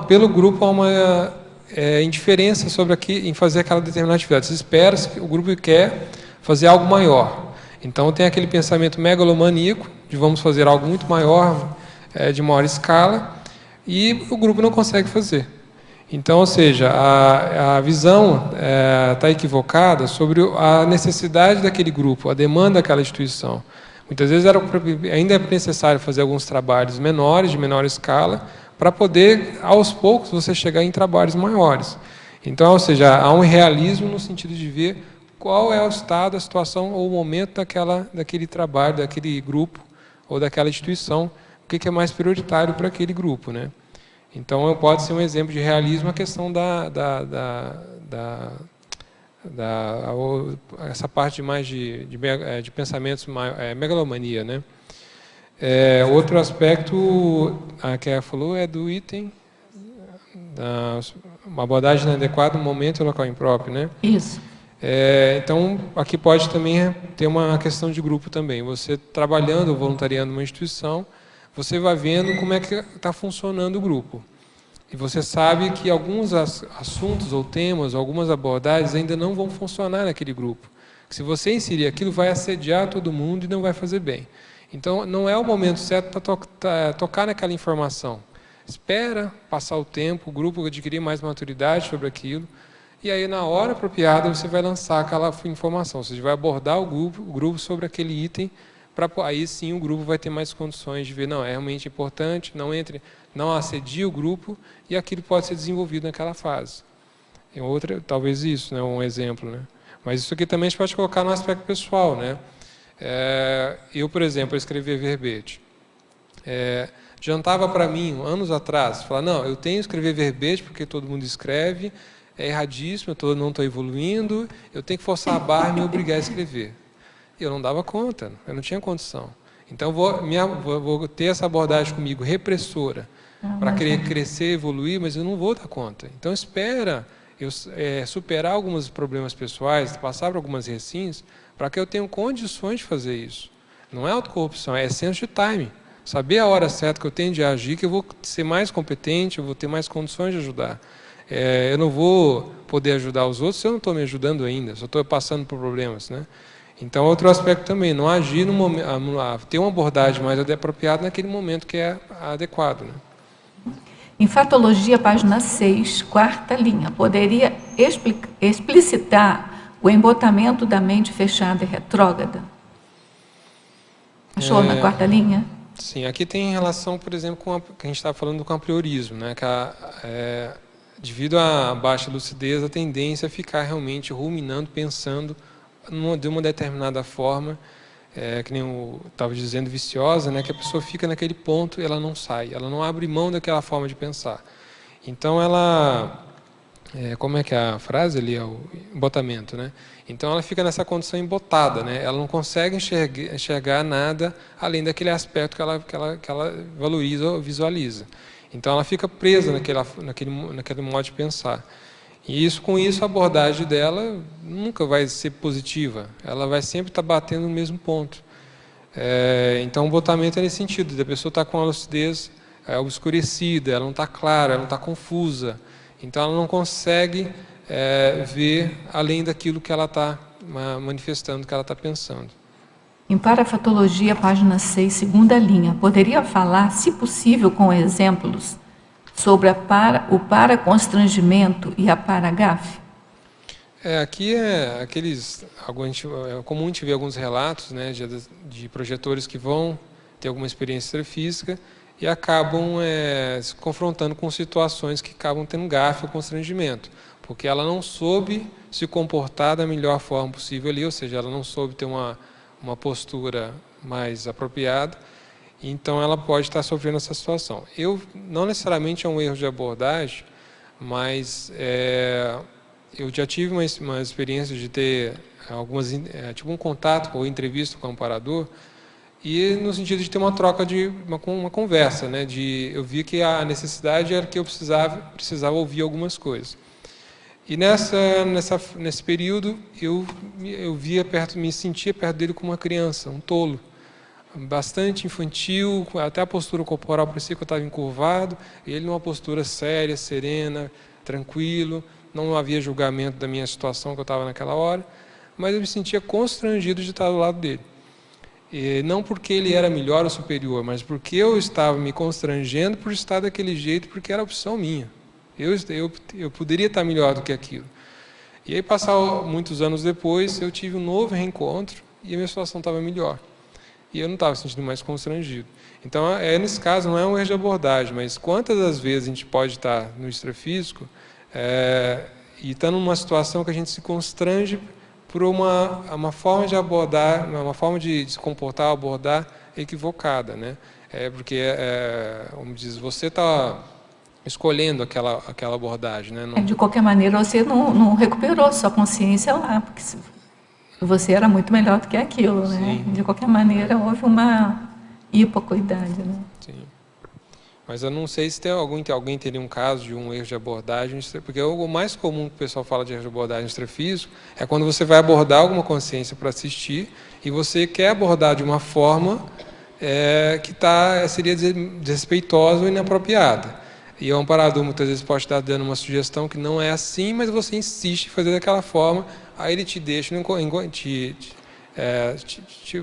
pelo grupo, há uma indiferença em fazer aquela determinada atividade. Se espera que o grupo quer fazer algo maior. Então, tem aquele pensamento megalomaníaco, de vamos fazer algo muito maior, de maior escala, e o grupo não consegue fazer. Então, ou seja, a visão está equivocada sobre a necessidade daquele grupo, a demanda daquela instituição. Muitas vezes ainda é necessário fazer alguns trabalhos menores, de menor escala, para poder, aos poucos, você chegar em trabalhos maiores. Então, ou seja, há um realismo no sentido de ver qual é o estado, a situação ou o momento daquele trabalho, daquele grupo ou daquela instituição, o que é mais prioritário para aquele grupo, né? Então, pode ser um exemplo de realismo a questão essa parte mais de pensamentos, megalomania, né? Outro aspecto que ela falou é do item, uma abordagem inadequada no momento e local impróprio, né? Isso. Então, aqui pode também ter uma questão de grupo também. Você trabalhando ou voluntariando numa instituição, você vai vendo como é que está funcionando o grupo. E você sabe que alguns assuntos ou temas, algumas abordagens ainda não vão funcionar naquele grupo. Se você inserir aquilo, vai assediar todo mundo e não vai fazer bem. Então, não é o momento certo para tocar naquela informação. Espera passar o tempo, o grupo adquirir mais maturidade sobre aquilo, e aí, na hora apropriada, você vai lançar aquela informação. Você vai abordar o grupo sobre aquele item, aí sim o grupo vai ter mais condições de ver, não, é realmente importante, não assedie o grupo, e aquilo pode ser desenvolvido naquela fase. Tem outra, talvez isso, né, um exemplo, né? Mas isso aqui também a gente pode colocar no aspecto pessoal, né? Eu, por exemplo, escrever verbete. Adiantava para mim, anos atrás, falar, não, eu tenho que escrever verbete porque todo mundo escreve, é erradíssimo, eu não estou evoluindo, eu tenho que forçar a barra e me obrigar a escrever. Eu não dava conta, eu não tinha condição. Então, vou ter essa abordagem comigo, repressora, para querer crescer, evoluir, mas eu não vou dar conta. Então, espera eu superar alguns problemas pessoais, passar por algumas recins, para que eu tenha condições de fazer isso. Não é autocorrupção, é senso de timing. Saber a hora certa que eu tenho de agir, que eu vou ser mais competente, eu vou ter mais condições de ajudar. Eu não vou poder ajudar os outros se eu não estou me ajudando ainda, só estou passando por problemas, né? Então, outro aspecto também, não agir no momento, ter uma abordagem mais apropriada naquele momento que é adequado, né? Em Fatologia, página 6, quarta linha, poderia explicitar o embotamento da mente fechada e retrógrada? Achou na quarta linha? Sim, aqui tem relação, por exemplo, com que a gente estava falando com o apriorismo, né? Que devido à baixa lucidez, a tendência é ficar realmente ruminando, pensando de uma determinada forma, que nem eu estava dizendo, viciosa, né? Que a pessoa fica naquele ponto e ela não sai, ela não abre mão daquela forma de pensar. Então ela, como é que é a frase ali, é o embotamento, né? Então ela fica nessa condição embotada, né? Ela não consegue enxergar nada além daquele aspecto que ela valoriza ou visualiza. Então ela fica presa naquele modo de pensar. E com isso a abordagem dela nunca vai ser positiva. Ela vai sempre estar batendo no mesmo ponto. Então o embotamento é nesse sentido, da pessoa estar com a lucidez obscurecida, ela não está clara, ela não está confusa. Então ela não consegue ver além daquilo que ela está manifestando, que ela está pensando. Em Parafatologia, página 6, segunda linha, poderia falar, se possível, com exemplos, sobre o paraconstrangimento e a paragafe? Aqui é comum a gente ver alguns relatos, né, de projetores que vão ter alguma experiência extrafísica e acabam se confrontando com situações que acabam tendo gafe ou constrangimento, porque ela não soube se comportar da melhor forma possível ali, ou seja, ela não soube ter uma postura mais apropriada, então ela pode estar sofrendo essa situação. Não necessariamente é um erro de abordagem, mas eu já tive uma experiência de ter tipo um contato ou entrevista com o amparador, e no sentido de ter uma troca uma conversa, né? Eu vi que a necessidade era que eu precisava ouvir algumas coisas. E nesse período eu me sentia perto dele como uma criança, um tolo, bastante infantil, até a postura corporal parecia que eu estava encurvado, e ele numa postura séria, serena, tranquilo, não havia julgamento da minha situação que eu estava naquela hora, mas eu me sentia constrangido de estar do lado dele. E não porque ele era melhor ou superior, mas porque eu estava me constrangendo por estar daquele jeito, porque era opção minha. Eu poderia estar melhor do que aquilo. E aí, muitos anos depois, eu tive um novo reencontro e a minha situação estava melhor. E eu não estava me sentindo mais constrangido. Então, nesse caso, não é um erro de abordagem, mas quantas das vezes a gente pode estar no extrafísico e estar numa situação que a gente se constrange por uma forma de abordar, uma forma de se comportar, abordar equivocada, né? Porque, como diz, você está escolhendo aquela abordagem, né? De qualquer maneira, você não recuperou sua consciência lá, porque você era muito melhor do que aquilo, né? Sim. De qualquer maneira, houve uma hipocuidade, né? Sim. Mas eu não sei se alguém teria um caso de um erro de abordagem, porque o mais comum que o pessoal fala de erro de abordagem extrafísico é quando você vai abordar alguma consciência para assistir e você quer abordar de uma forma que seria desrespeitosa ou inapropriada. E o amparador muitas vezes pode estar dando uma sugestão que não é assim, mas você insiste em fazer daquela forma, aí ele te deixa,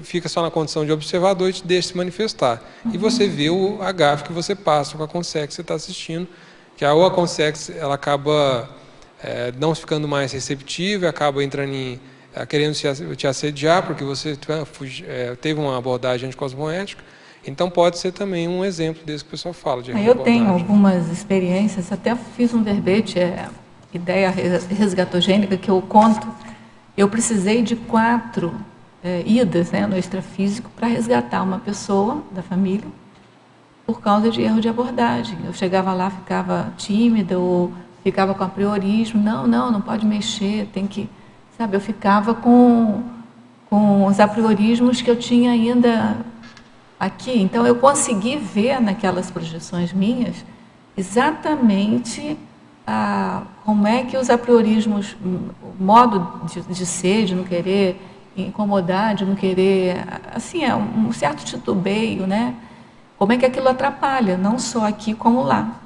fica só na condição de observador e te deixa se manifestar. E você vê a gafe que você passa com a consex que você está assistindo, que a consex ela acaba não ficando mais receptiva, acaba entrando querendo te assediar, porque você teve uma abordagem anticosmoética. Então pode ser também um exemplo desse que o pessoal fala. Eu tenho algumas experiências, até fiz um verbete, ideia resgatogênica, que eu conto. Eu precisei de 4 idas, né, no extrafísico para resgatar uma pessoa da família por causa de erro de abordagem. Eu chegava lá, ficava tímida ou ficava com apriorismo. Não pode mexer, tem que... Sabe, eu ficava com os apriorismos que eu tinha ainda aqui. Então, eu consegui ver naquelas projeções minhas exatamente como é que os apriorismos, o modo de ser, de não querer incomodar, de não querer, assim, um certo titubeio, né? Como é que aquilo atrapalha, não só aqui como lá,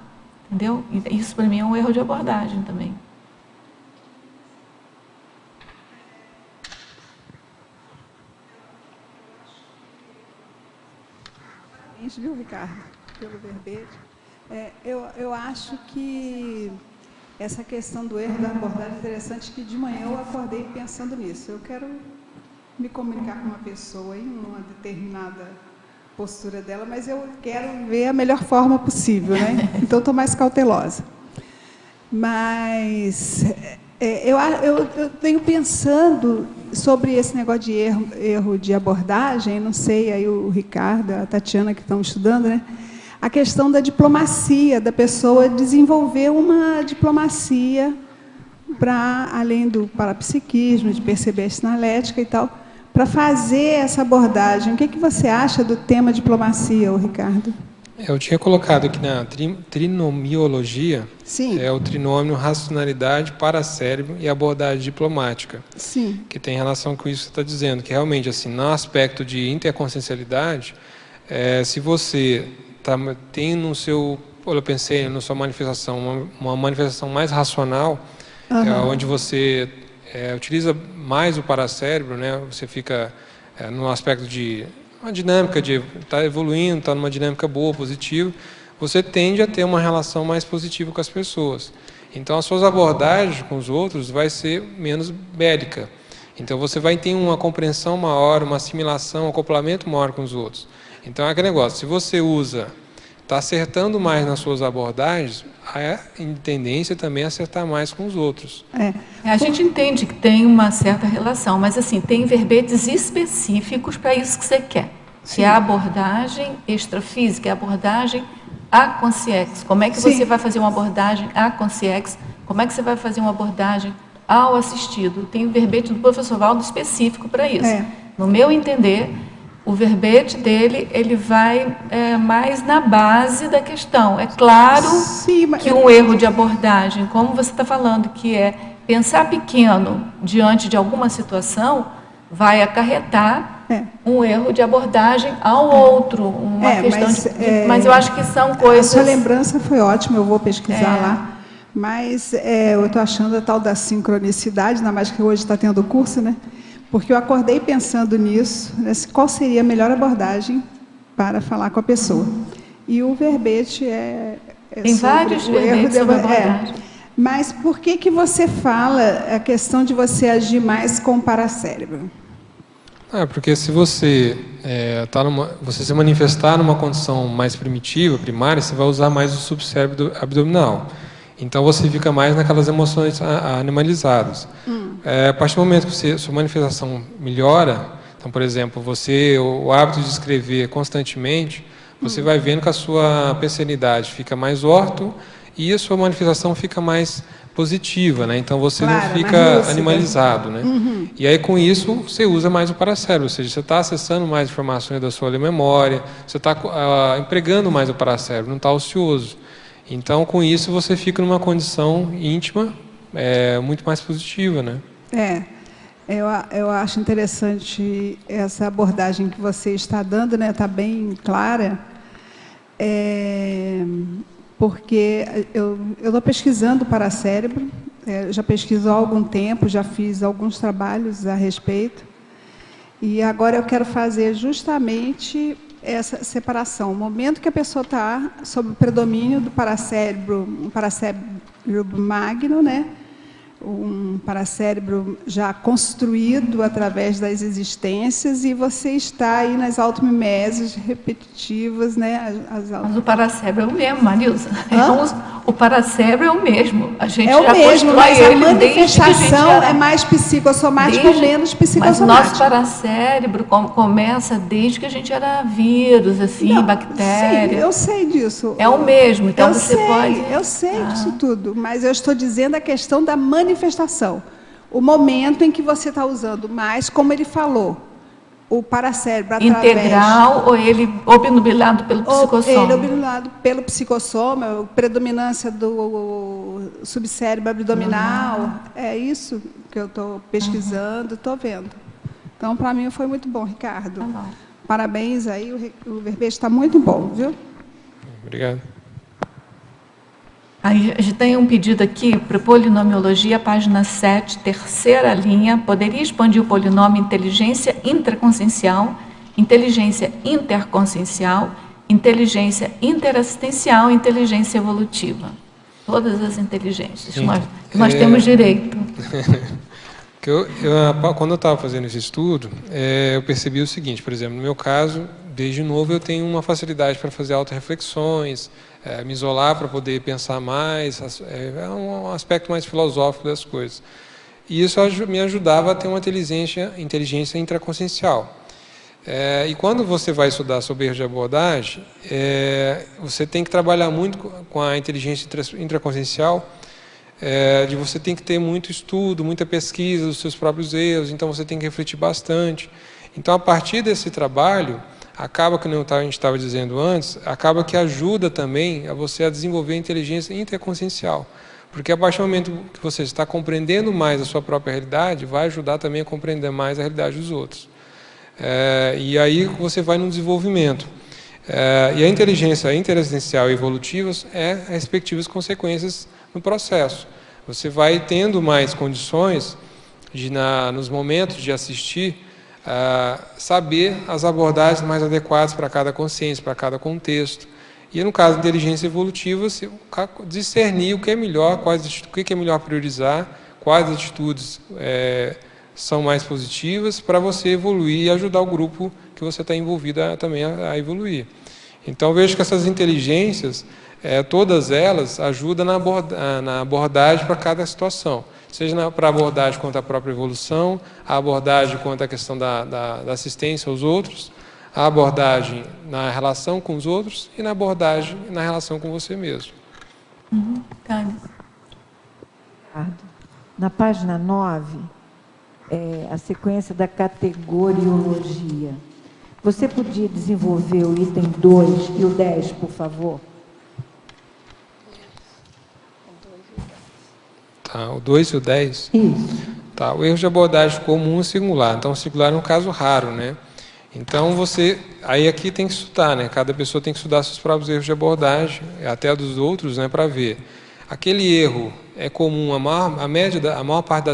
entendeu? Isso para mim é um erro de abordagem também. Parabéns, viu, Ricardo, pelo verbete. Eu acho que essa questão do erro da abordagem é interessante, que de manhã eu acordei pensando nisso. Eu quero me comunicar com uma pessoa em uma determinada postura dela, mas eu quero ver a melhor forma possível, né? Então, estou mais cautelosa. Mas eu venho pensando sobre esse negócio de erro de abordagem, não sei, aí o Ricardo, a Tatiana que estão estudando, né? A questão da diplomacia, da pessoa desenvolver uma diplomacia para, além do parapsiquismo, de perceber a sinalética e tal, para fazer essa abordagem. O que você acha do tema diplomacia, Ricardo? Eu tinha colocado aqui na trinomiologia. Sim. É o trinômio racionalidade, paracérebro e abordagem diplomática. Sim. Que tem relação com isso que você está dizendo, que realmente, assim, no aspecto de interconsciencialidade, se você tem no seu, eu pensei, na sua manifestação, uma manifestação mais racional, onde você utiliza mais o paracérebro, né? Você fica no aspecto de uma dinâmica de estar evoluindo, estar numa dinâmica boa, positiva, você tende a ter uma relação mais positiva com as pessoas. Então, as suas abordagens com os outros vai ser menos bélica. Então, você vai ter uma compreensão maior, uma assimilação, um acoplamento maior com os outros. Então, é aquele negócio, se você está acertando mais nas suas abordagens, a tendência também é acertar mais com os outros. A gente entende que tem uma certa relação, mas assim, tem verbetes específicos para isso que você quer. Sim. Que é a abordagem extrafísica, a abordagem a-consciex. Como é que você vai fazer uma abordagem a-consciex? Como é que você vai fazer uma abordagem ao assistido? Tem o verbete do professor Valdo específico para isso. No meu entender, o verbete dele, ele vai mais na base da questão. É claro que um erro de abordagem, como você está falando, que é pensar pequeno diante de alguma situação, vai acarretar um erro de abordagem ao outro. Uma questão mas eu acho que são coisas... A sua lembrança foi ótima, eu vou pesquisar lá. Mas eu estou achando a tal da sincronicidade, ainda mais que hoje está tendo curso, né? Porque eu acordei pensando nisso, qual seria a melhor abordagem para falar com a pessoa. E o verbete tem vários verbetes sobre abordagem. Mas por que você fala a questão de você agir mais com o paracérebro? Porque se você você se manifestar numa condição mais primitiva, primária, você vai usar mais o subcérebro abdominal. Então, você fica mais naquelas emoções animalizadas. A partir do momento que sua manifestação melhora, então, por exemplo, o hábito de escrever constantemente, você vai vendo que a sua pensanidade fica mais orto e a sua manifestação fica mais positiva, né? Então, você não fica animalizado, né? E aí, com isso, você usa mais o paracérebro, ou seja, você está acessando mais informações da sua memória, você está empregando mais o paracérebro, não está ocioso. Então, com isso, você fica numa condição íntima muito mais positiva, né? Eu acho interessante essa abordagem que você está dando, né? Está bem clara, porque eu estou pesquisando o paracérebro, já pesquiso há algum tempo, já fiz alguns trabalhos a respeito, e agora eu quero fazer justamente essa separação. O momento que a pessoa está sob o predomínio do paracérebro, um paracérebro magno, né? Um paracérebro já construído através das existências, e você está aí nas automimeses repetitivas, né? Mas o paracérebro é o mesmo, Marilza. O paracérebro é o mesmo. A gente já mesmo, mas a manifestação é mais psicossomática ou menos psicossomática. Mas nosso paracérebro começa desde que a gente era vírus, assim, bactéria. Sim, eu sei disso. É o mesmo, então pode... Eu sei disso tudo, mas eu estou dizendo a questão da manifestação. O momento em que você está usando mais, como ele falou, o paracérebro através... Integral ou ele obnubilado pelo psicossoma? Ele obnubilado pelo psicossoma, predominância do subcérebro abdominal. É isso que eu estou pesquisando, estou vendo. Então, para mim, foi muito bom, Ricardo. Parabéns aí, o verbete está muito bom, viu? Obrigado. A gente tem um pedido aqui para polinomiologia, página 7, terceira linha. Poderia expandir o polinômio inteligência intraconsciencial, inteligência interconsciencial, inteligência interassistencial e inteligência evolutiva. Todas as inteligências que nós temos direito. Quando eu estava fazendo esse estudo, eu percebi o seguinte, por exemplo, no meu caso, desde novo eu tenho uma facilidade para fazer autorreflexões, me isolar para poder pensar mais, é um aspecto mais filosófico das coisas. E isso me ajudava a ter uma inteligência intraconsciencial. E quando você vai estudar sobre erros de abordagem, você tem que trabalhar muito com a inteligência intraconsciencial, de você tem que ter muito estudo, muita pesquisa dos seus próprios erros, então você tem que refletir bastante. Então, a partir desse trabalho, acaba, como a gente estava dizendo antes, acaba que ajuda também a você a desenvolver a inteligência interconsciencial. Porque a partir do momento que você está compreendendo mais a sua própria realidade, vai ajudar também a compreender mais a realidade dos outros. E aí você vai no desenvolvimento. E a inteligência interassistencial e evolutiva as respectivas consequências no processo. Você vai tendo mais condições de, nos momentos de assistir, saber as abordagens mais adequadas para cada consciência, para cada contexto. E no caso da inteligência evolutiva, você discernir o que é melhor, o que é melhor priorizar, quais atitudes são mais positivas para você evoluir e ajudar o grupo que você está envolvido também a evoluir. Então, vejo que essas inteligências, todas elas ajudam na abordagem para cada situação. Seja para a abordagem quanto à própria evolução, a abordagem quanto à questão da assistência aos outros, a abordagem na relação com os outros e na abordagem na relação com você mesmo. Na página 9, a sequência da categoriologia. Você podia desenvolver o item 2 e o 10, por favor? Tá, o 2 e o 10? Isso. Tá, o erro de abordagem comum e singular. Então, o singular é um caso raro, né? Então, aí aqui tem que estudar, né? Cada pessoa tem que estudar seus próprios erros de abordagem, até dos outros, né? Para ver. Aquele erro é comum, a maior parte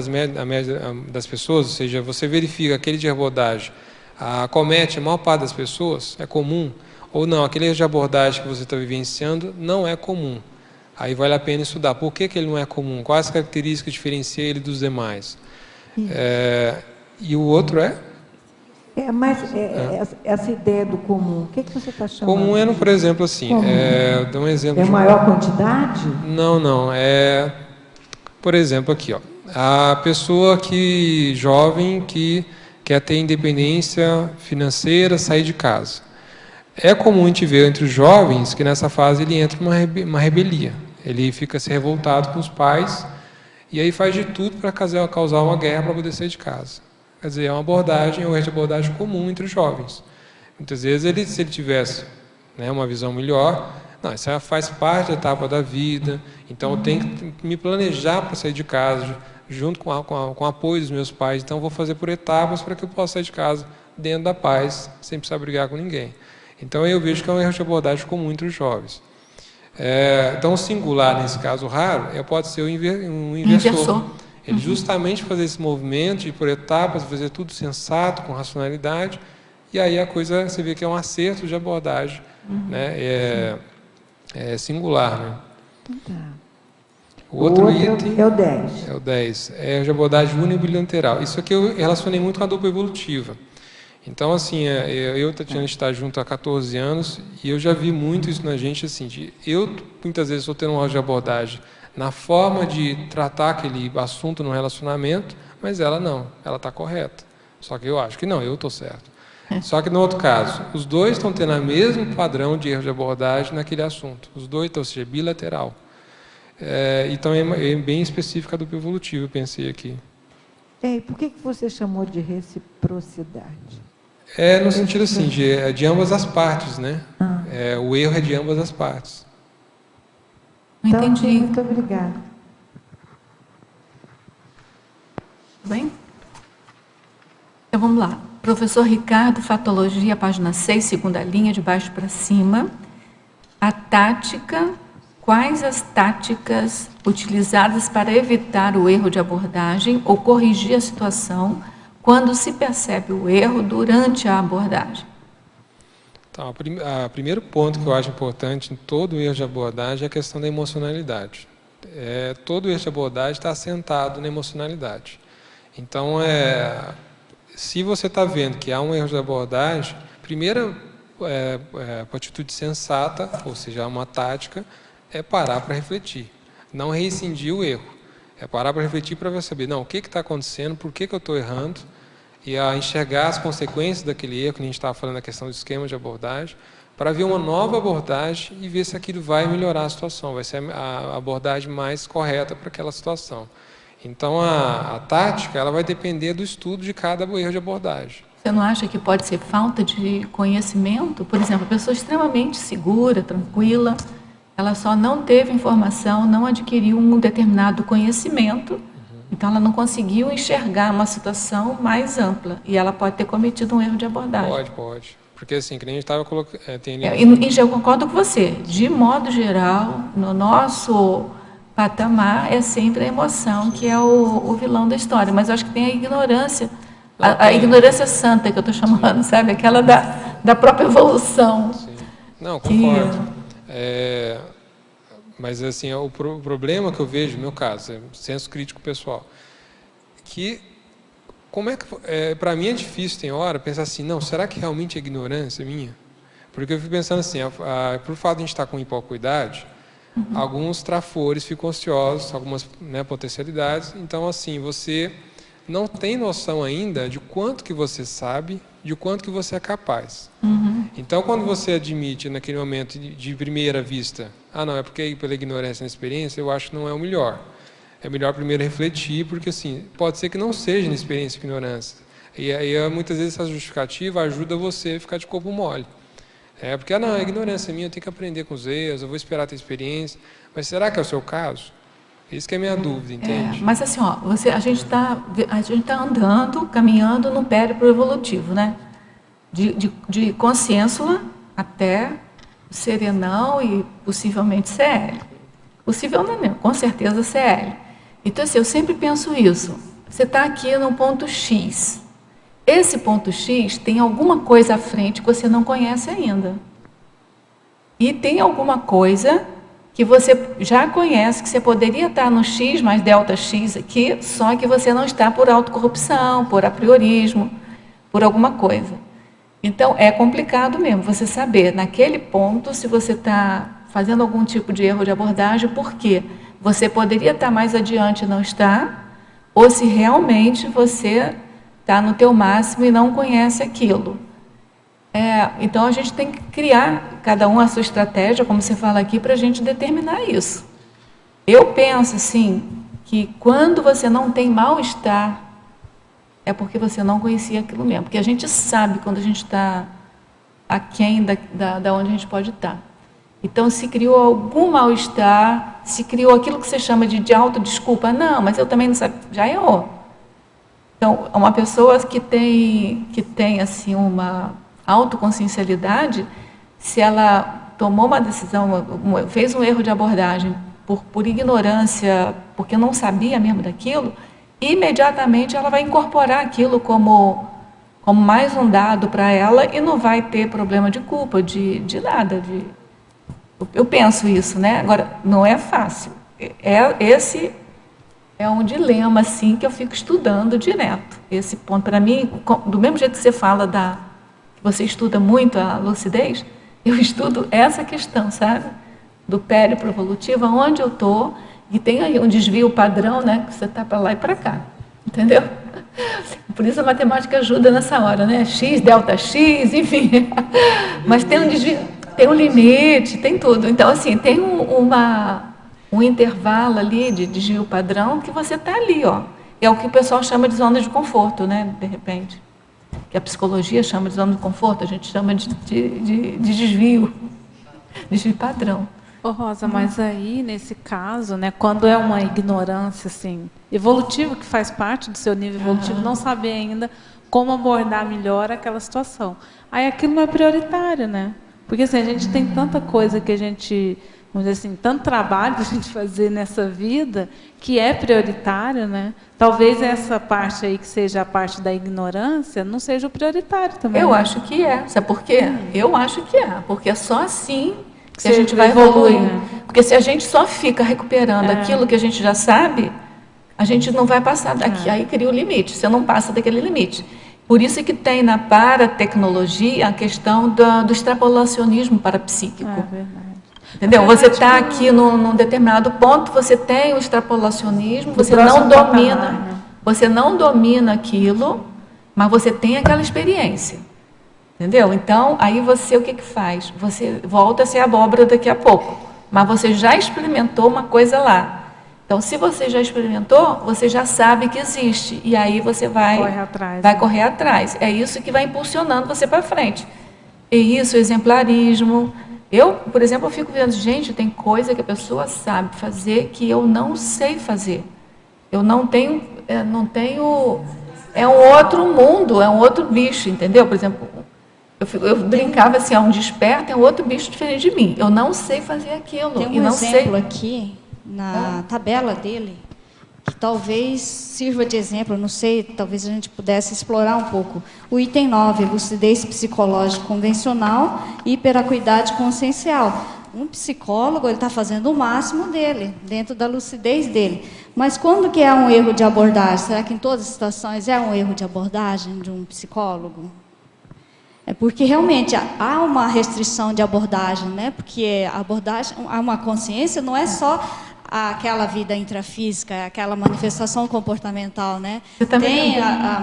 das pessoas, ou seja, você verifica aquele de abordagem, comete a maior parte das pessoas, é comum, ou não, aquele erro de abordagem que você está vivenciando não é comum. Aí vale a pena estudar. Por que ele não é comum? Quais as características que diferenciam ele dos demais? E o outro é? Essa ideia do comum, o que você está chamando? Comum por exemplo, assim, dá um exemplo. É maior quantidade? Não. Por exemplo, aqui, ó, a pessoa jovem que quer ter independência financeira, sair de casa. É comum a gente ver entre os jovens que nessa fase ele entra em uma rebelia. Ele fica se revoltado com os pais e aí faz de tudo para causar uma guerra para poder sair de casa. Quer dizer, é uma erro de abordagem comum entre os jovens. Muitas vezes, se ele tivesse, né, uma visão melhor, isso faz parte da etapa da vida, então eu tenho que me planejar para sair de casa, junto com o apoio dos meus pais, então eu vou fazer por etapas para que eu possa sair de casa dentro da paz, sem precisar brigar com ninguém. Então eu vejo que é um erro de abordagem comum entre os jovens. Então o singular, nesse caso raro, pode ser um inversor. Ele justamente fazer esse movimento de ir por etapas, fazer tudo sensato, com racionalidade, e aí a coisa, você vê que é um acerto de abordagem, né? Singular, né? O outro item é o 10. É o 10. É de abordagem unibilateral. Isso aqui eu relacionei muito com a dupla evolutiva. Então, assim, eu e a Tatiana está junto há 14 anos e eu já vi muito isso na gente, assim, eu muitas vezes estou tendo um erro de abordagem na forma de tratar aquele assunto no relacionamento, mas ela não, ela está correta. Só que eu acho que não, eu estou certo. Só que no outro caso, os dois estão tendo o mesmo padrão de erro de abordagem naquele assunto. Os dois, ou seja, bilateral. Então é bem específica do evolutivo, eu pensei aqui. E por que você chamou de reciprocidade? No sentido assim, de ambas as partes, né? O erro é de ambas as partes. Não entendi. Muito obrigada. Bem? Então vamos lá. Professor Ricardo, Fatologia, página 6, segunda linha, de baixo para cima. Quais as táticas utilizadas para evitar o erro de abordagem ou corrigir a situação quando se percebe o erro durante a abordagem? Então, o primeiro ponto que eu acho importante em todo erro de abordagem é a questão da emocionalidade. Todo erro de abordagem está assentado na emocionalidade. Então, se você está vendo que há um erro de abordagem, primeira atitude sensata, ou seja, uma tática, é parar para refletir. Não rescindir o erro. É parar para refletir para saber, não, o que está acontecendo, por que eu estou errando, e a enxergar as consequências daquele erro, que a gente estava falando da questão do esquema de abordagem, para ver uma nova abordagem e ver se aquilo vai melhorar a situação, vai ser a abordagem mais correta para aquela situação. Então, a tática ela vai depender do estudo de cada erro de abordagem. Você não acha que pode ser falta de conhecimento? Por exemplo, a pessoa extremamente segura, tranquila, ela só não teve informação, não adquiriu um determinado conhecimento, então ela não conseguiu enxergar uma situação mais ampla e ela pode ter cometido um erro de abordagem. Pode. Porque assim, que nem a gente estava colocando... E eu concordo com você. De modo geral, no nosso patamar, é sempre a emoção que é o vilão da história. Mas eu acho que tem a ignorância, a ignorância santa que eu estou chamando, sabe? Aquela da própria evolução. Sim. Não, concordo. Mas assim, o problema que eu vejo, no meu caso, senso crítico pessoal, que para mim é difícil, tem hora, pensar assim, não, será que realmente é ignorância minha? Porque eu fico pensando assim, por fato de a gente estar com hipoacuidade, alguns trafores ficam ociosos, algumas potencialidades, então assim, você não tem noção ainda de quanto que você sabe, de quanto que você é capaz. Então, quando você admite naquele momento de primeira vista, não, é porque pela ignorância na experiência, eu acho que não é o melhor. É melhor primeiro refletir, porque assim, pode ser que não seja na experiência e ignorância. E aí, muitas vezes, essa justificativa ajuda você a ficar de corpo mole. Porque, não, a ignorância é minha, eu tenho que aprender com os erros, eu vou esperar ter experiência. Mas será que é o seu caso? Isso que é a minha dúvida, entende? Mas assim, a gente está andando, caminhando no périplo evolutivo, né? De consciênsula até o serenão e possivelmente CL. Possível não, com certeza CL. Então, assim, eu sempre penso isso. Você está aqui no ponto X. Esse ponto X tem alguma coisa à frente que você não conhece ainda. E tem alguma coisa que você já conhece, que você poderia estar no X mais delta X aqui, só que você não está por autocorrupção, por apriorismo, por alguma coisa. Então, é complicado mesmo você saber, naquele ponto, se você está fazendo algum tipo de erro de abordagem, por quê? Você poderia estar mais adiante e não está, ou se realmente você está no teu máximo e não conhece aquilo. Então, a gente tem que criar, cada um a sua estratégia, como você fala aqui, para a gente determinar isso. Eu penso, assim, que quando você não tem mal-estar, é porque você não conhecia aquilo mesmo. Porque a gente sabe quando a gente está aquém da onde a gente pode estar. Então, se criou algum mal-estar, se criou aquilo que você chama de autodesculpa, não, mas eu também não sabia, já errou. Então, uma pessoa que tem assim, uma autoconsciencialidade, se ela tomou uma decisão, fez um erro de abordagem por ignorância, porque não sabia mesmo daquilo, imediatamente ela vai incorporar aquilo como mais um dado para ela e não vai ter problema de culpa, de nada. Eu penso isso, né? Agora, não é fácil. Esse é um dilema, assim, que eu fico estudando direto. Esse ponto, para mim, do mesmo jeito que você fala que você estuda muito a lucidez, eu estudo essa questão, sabe? Do périplo evolutivo, onde eu estou, e tem aí um desvio padrão, né? Que você está para lá e para cá, entendeu? Por isso a matemática ajuda nessa hora, né? X, delta X, enfim. Mas tem um desvio, tem um limite, tem tudo. Então, assim, tem um intervalo ali de desvio padrão que você está ali, ó. É o que o pessoal chama de zona de conforto, né? De repente. Que a psicologia chama de zona de conforto, a gente chama de desvio padrão. Ô Rosa, mas aí, nesse caso, né, quando é uma ignorância assim, evolutiva, que faz parte do seu nível evolutivo, não saber ainda como abordar melhor aquela situação. Aí aquilo não é prioritário, né? Porque assim, a gente tem tanta coisa que a gente vamos dizer assim, tanto trabalho para a gente fazer nessa vida, que é prioritário, né? Talvez essa parte aí, que seja a parte da ignorância, não seja o prioritário também. Eu acho que é. Sabe por quê? Eu acho que é. Porque é só assim que a Você gente vai evolui, evoluir. né? Porque se a gente só fica recuperando aquilo que a gente já sabe, a gente não vai passar daqui. Aí cria o limite. Você não passa daquele limite. Por isso que tem na paratecnologia a questão do extrapolacionismo parapsíquico. Verdade. Entendeu? Você está aqui num determinado ponto, você tem o extrapolacionismo, você não domina, patamar, né? você não domina aquilo, mas você tem aquela experiência. Entendeu? Então, aí você o que faz? Você volta a ser abóbora daqui a pouco, mas você já experimentou uma coisa lá. Então, se você já experimentou, você já sabe que existe. E aí você vai correr atrás. É isso que vai impulsionando você para frente. E isso, exemplarismo. Eu, por exemplo, eu fico vendo, gente, tem coisa que a pessoa sabe fazer que eu não sei fazer. Eu não tenho, é um outro mundo, é um outro bicho, entendeu? Por exemplo, eu brincava assim, um desperto é um outro bicho diferente de mim. Eu não sei fazer aquilo. Tem um exemplo aqui, na tabela dele, que talvez sirva de exemplo, não sei, talvez a gente pudesse explorar um pouco. O item 9, lucidez psicológica convencional e hiperacuidade consciencial. Um psicólogo, ele está fazendo o máximo dele, dentro da lucidez dele. Mas quando que é um erro de abordagem? Será que em todas as situações é um erro de abordagem de um psicólogo? É porque realmente há uma restrição de abordagem, né? Porque a abordagem, há uma consciência, não é só aquela vida intrafísica, aquela manifestação comportamental, né? Tem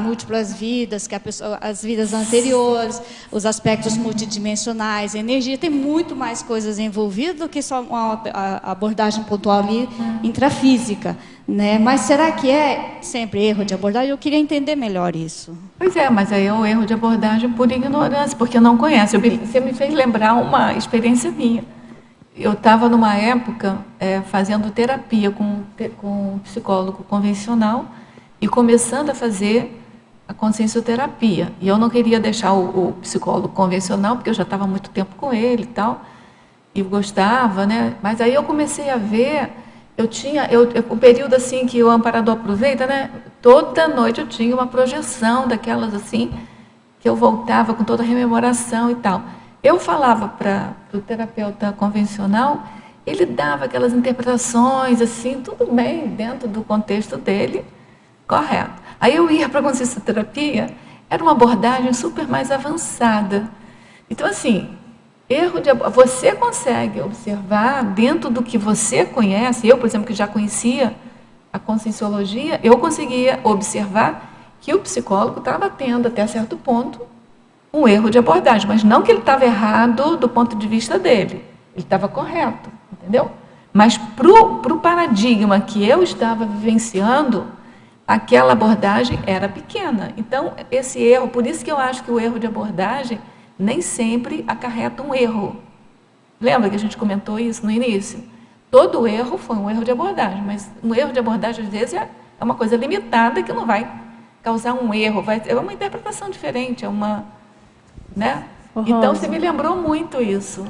múltiplas vidas, que a pessoa, as vidas anteriores, os aspectos multidimensionais, a energia, tem muito mais coisas envolvidas do que só uma abordagem pontual ali intrafísica, né? Mas será que é sempre erro de abordagem? Eu queria entender melhor isso. Pois é, mas aí é um erro de abordagem por ignorância, porque não conhece. Você me fez lembrar uma experiência minha. Eu estava numa época fazendo terapia com um psicólogo convencional e começando a fazer a consciencioterapia. E eu não queria deixar o psicólogo convencional, porque eu já estava há muito tempo com ele e tal, e gostava, né? Mas aí eu comecei a ver, o período assim que o amparador aproveita, né? Toda noite eu tinha uma projeção daquelas assim, que eu voltava com toda a rememoração e tal. Eu falava para o terapeuta convencional, ele dava aquelas interpretações, assim, tudo bem, dentro do contexto dele, correto. Aí eu ia para a consciencioterapia, era uma abordagem super mais avançada. Então, assim, você consegue observar dentro do que você conhece, eu, por exemplo, que já conhecia a conscienciologia, eu conseguia observar que o psicólogo estava tendo, até certo ponto, um erro de abordagem, mas não que ele estava errado do ponto de vista dele, ele estava correto, entendeu? Mas para o paradigma que eu estava vivenciando, aquela abordagem era pequena. Então, esse erro, por isso que eu acho que o erro de abordagem nem sempre acarreta um erro. Lembra que a gente comentou isso no início? Todo erro foi um erro de abordagem, mas um erro de abordagem, às vezes, é uma coisa limitada que não vai causar um erro, é uma interpretação diferente, é uma... Né? Então, você me lembrou muito isso.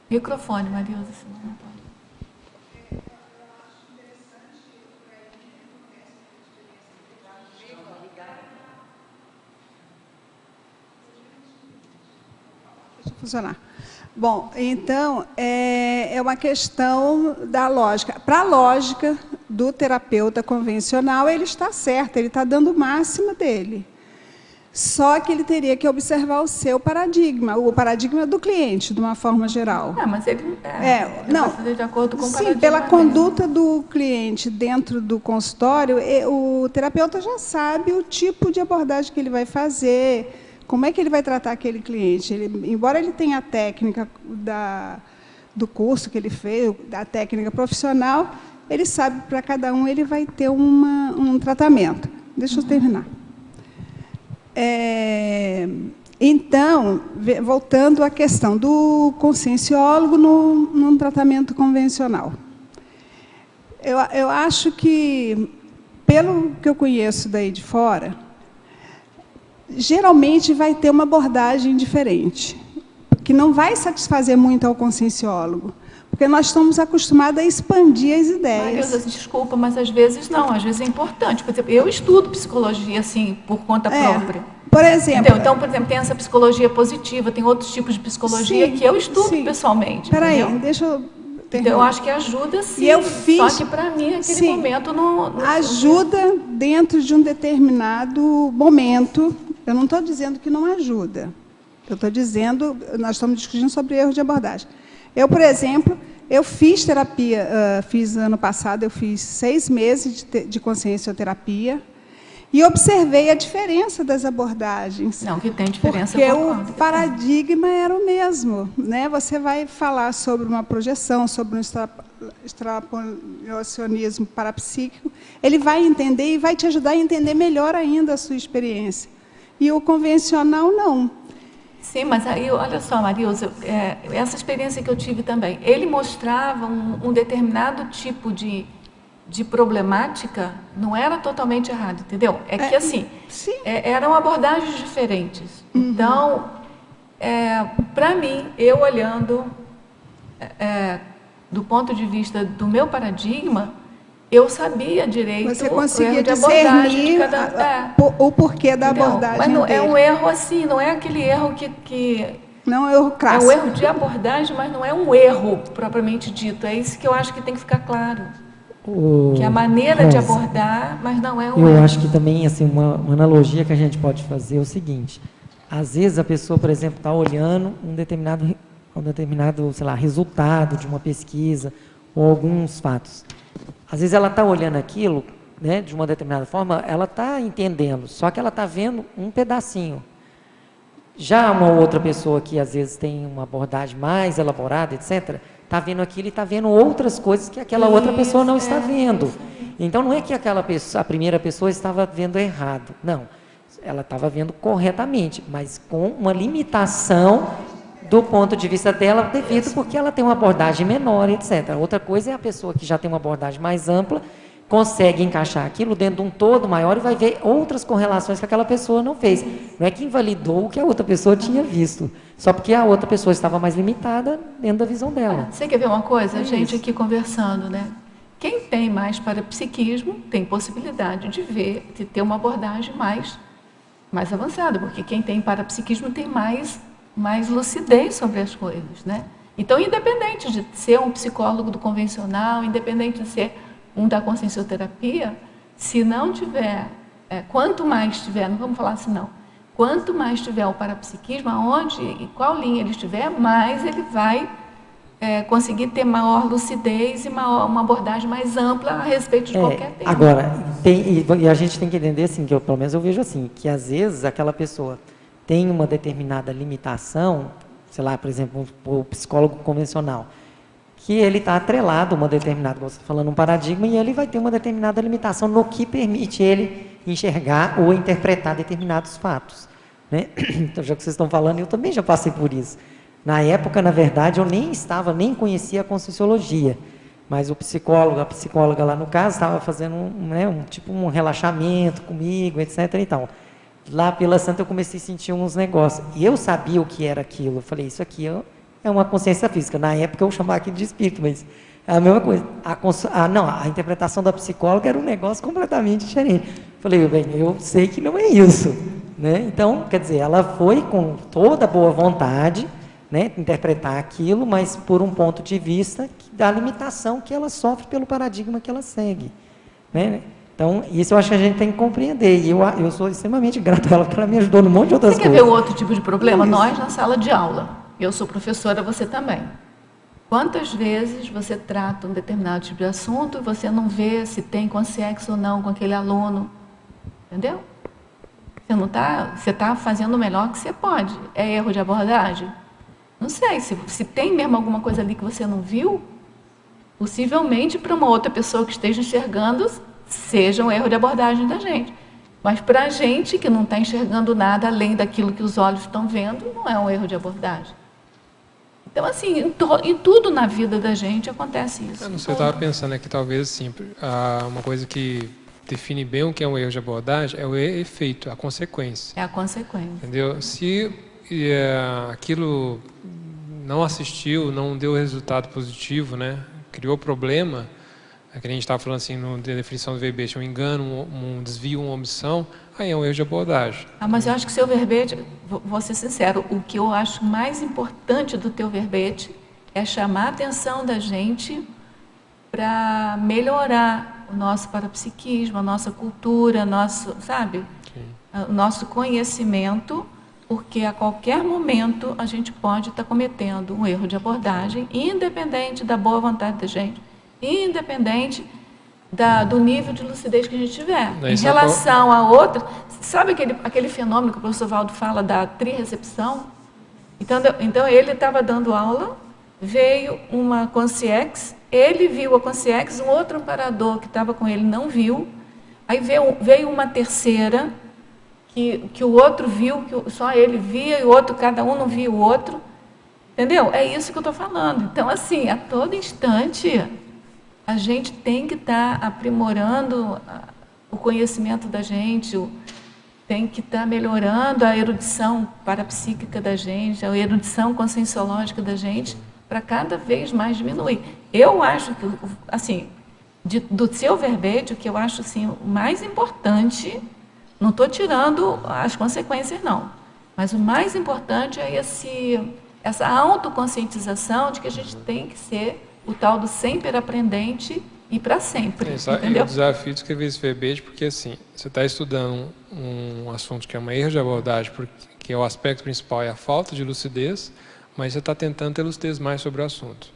Microfone, Marilza. Deixa eu funcionar. Bom, então, é uma questão da lógica. Para a lógica do terapeuta convencional, ele está certo, ele está dando o máximo dele. Só que ele teria que observar o seu paradigma, o paradigma do cliente, de uma forma geral. Mas ele não, vai fazer de acordo com o sim, pela conduta do cliente dentro do consultório, o terapeuta já sabe o tipo de abordagem que ele vai fazer, como é que ele vai tratar aquele cliente. Embora ele tenha a técnica do curso que ele fez, da técnica profissional, ele sabe que para cada um ele vai ter um tratamento. Deixa eu terminar. Então, voltando à questão do conscienciólogo num tratamento convencional. Eu acho que, pelo que eu conheço daí de fora, geralmente vai ter uma abordagem diferente. que não vai satisfazer muito ao conscienciólogo, porque nós estamos acostumados a expandir as ideias. Marilza, desculpa, mas às vezes não, às vezes é importante. Por exemplo, eu estudo psicologia, assim, por conta própria. Por exemplo... Então, por exemplo, tem essa psicologia positiva, tem outros tipos de psicologia que eu estudo pessoalmente. Peraí, deixa eu terminar. Então, eu acho que ajuda, sim. E eu fiz, só que, para mim, aquele momento não ajuda dentro de um determinado momento. Eu não estou dizendo que não ajuda. Eu estou dizendo, nós estamos discutindo sobre erro de abordagem. Eu, por exemplo, eu fiz terapia, fiz ano passado, eu fiz 6 meses de consciencioterapia e observei a diferença das abordagens. Não, que tem diferença. Porque o paradigma era o mesmo, né? Você vai falar sobre uma projeção, sobre um extrapolacionismo parapsíquico, ele vai entender e vai te ajudar a entender melhor ainda a sua experiência. E o convencional, não. Sim, mas aí, olha só, Marilza, essa experiência que eu tive também, ele mostrava um determinado tipo de problemática, não era totalmente errado, entendeu? É que, assim, eram abordagens diferentes. Então, para mim, eu olhando do ponto de vista do meu paradigma, eu sabia direito. Você conseguia discernir o porquê da abordagem. Mas não, é um erro assim, não é aquele erro que não é um erro clássico. É um erro de abordagem, mas não é um erro propriamente dito. É isso que eu acho que tem que ficar claro. Que é a maneira de abordar, mas não é um erro. Eu acho que também, assim, uma analogia que a gente pode fazer é o seguinte: às vezes a pessoa, por exemplo, está olhando um determinado, sei lá, resultado de uma pesquisa ou alguns fatos. Às vezes ela está olhando aquilo, né, de uma determinada forma, ela está entendendo, só que ela está vendo um pedacinho. Já uma outra pessoa que às vezes tem uma abordagem mais elaborada, etc., está vendo aquilo e está vendo outras coisas que aquela outra pessoa não está vendo. Então não é que a primeira pessoa estava vendo errado, não. Ela estava vendo corretamente, mas com uma limitação do ponto de vista dela, devido porque ela tem uma abordagem menor, etc. Outra coisa é a pessoa que já tem uma abordagem mais ampla, consegue encaixar aquilo dentro de um todo maior e vai ver outras correlações que aquela pessoa não fez. Não é que invalidou o que a outra pessoa tinha visto, só porque a outra pessoa estava mais limitada dentro da visão dela. Você quer ver uma coisa? A gente aqui conversando, né? Quem tem mais parapsiquismo tem possibilidade de ter uma abordagem mais avançada, porque quem tem parapsiquismo tem mais lucidez sobre as coisas, né? Então, independente de ser um psicólogo do convencional, independente de ser um da consciencioterapia, se não tiver, quanto mais tiver, não vamos falar assim não, quanto mais tiver o parapsiquismo, aonde e qual linha ele estiver, mais ele vai conseguir ter maior lucidez e uma abordagem mais ampla a respeito de qualquer tema. Agora, e a gente tem que entender assim, que pelo menos eu vejo assim, que às vezes aquela pessoa tem uma determinada limitação, sei lá, por exemplo, o psicólogo convencional, que ele está atrelado a uma determinada, você está falando um paradigma, e ele vai ter uma determinada limitação no que permite ele enxergar ou interpretar determinados fatos, né? Então, já que vocês estão falando, eu também já passei por isso. Na época, na verdade, eu nem conhecia a Conscienciologia, mas a psicóloga lá no caso, estava fazendo um relaxamento comigo, etc. e tal. Lá pela Santa eu comecei a sentir uns negócios. E eu sabia o que era aquilo. Eu falei, isso aqui é uma consciência física. Na época eu chamava aquilo de espírito, mas é a mesma coisa. A interpretação da psicóloga era um negócio completamente diferente. Eu falei, bem, eu sei que não é isso, né? Então, quer dizer, ela foi com toda a boa vontade, né, interpretar aquilo, mas por um ponto de vista da limitação que ela sofre pelo paradigma que ela segue, né? Então, isso eu acho que a gente tem que compreender. E eu sou extremamente grato a ela, porque ela me ajudou num monte de outras coisas. Você quer ver um outro tipo de problema? Nós, na sala de aula, eu sou professora, você também. Quantas vezes você trata um determinado tipo de assunto e você não vê se tem consciência ou não com aquele aluno? Entendeu? Você está fazendo o melhor que você pode. É erro de abordagem? Não sei, se tem mesmo alguma coisa ali que você não viu, possivelmente para uma outra pessoa que esteja enxergando, seja um erro de abordagem da gente. Mas para a gente que não está enxergando nada além daquilo que os olhos estão vendo, não é um erro de abordagem. Então, assim, em tudo na vida da gente acontece isso. Eu não sei, eu estava pensando aqui, talvez, assim, uma coisa que define bem o que é um erro de abordagem é o efeito, a consequência. É a consequência. Entendeu? Se aquilo não assistiu, não deu resultado positivo, né? Criou problema, que a gente estava falando assim, na definição do verbete, um engano, um desvio, uma omissão, aí é um erro de abordagem. Mas eu acho que o seu verbete, vou ser sincero, o que eu acho mais importante do teu verbete é chamar a atenção da gente para melhorar o nosso parapsiquismo, a nossa cultura, o nosso conhecimento, porque a qualquer momento a gente pode estar cometendo um erro de abordagem, independente da boa vontade da gente, independente do nível de lucidez que a gente tiver. Em relação a outra, sabe aquele fenômeno que o professor Valdo fala da trirrecepção? Então ele estava dando aula, veio uma consciex, ele viu a consciex, um outro amparador que estava com ele não viu, aí veio uma terceira, que o outro viu, que só ele via, e o outro, cada um não via o outro. Entendeu? É isso que eu estou falando. Então, assim, a todo instante, a gente tem que estar aprimorando o conhecimento da gente, tem que estar melhorando a erudição parapsíquica da gente, a erudição conscienciológica da gente, para cada vez mais diminuir. Eu acho que, assim, do seu verbete, o que eu acho assim, o mais importante, não estou tirando as consequências, não, mas o mais importante é essa autoconscientização de que a gente tem que ser o tal do sempre aprendente e para sempre. É o desafio de escrever esse verbete, porque assim, você está estudando um assunto que é uma erro de abordagem, porque é o aspecto principal é a falta de lucidez, mas você está tentando ter lucidez mais sobre o assunto.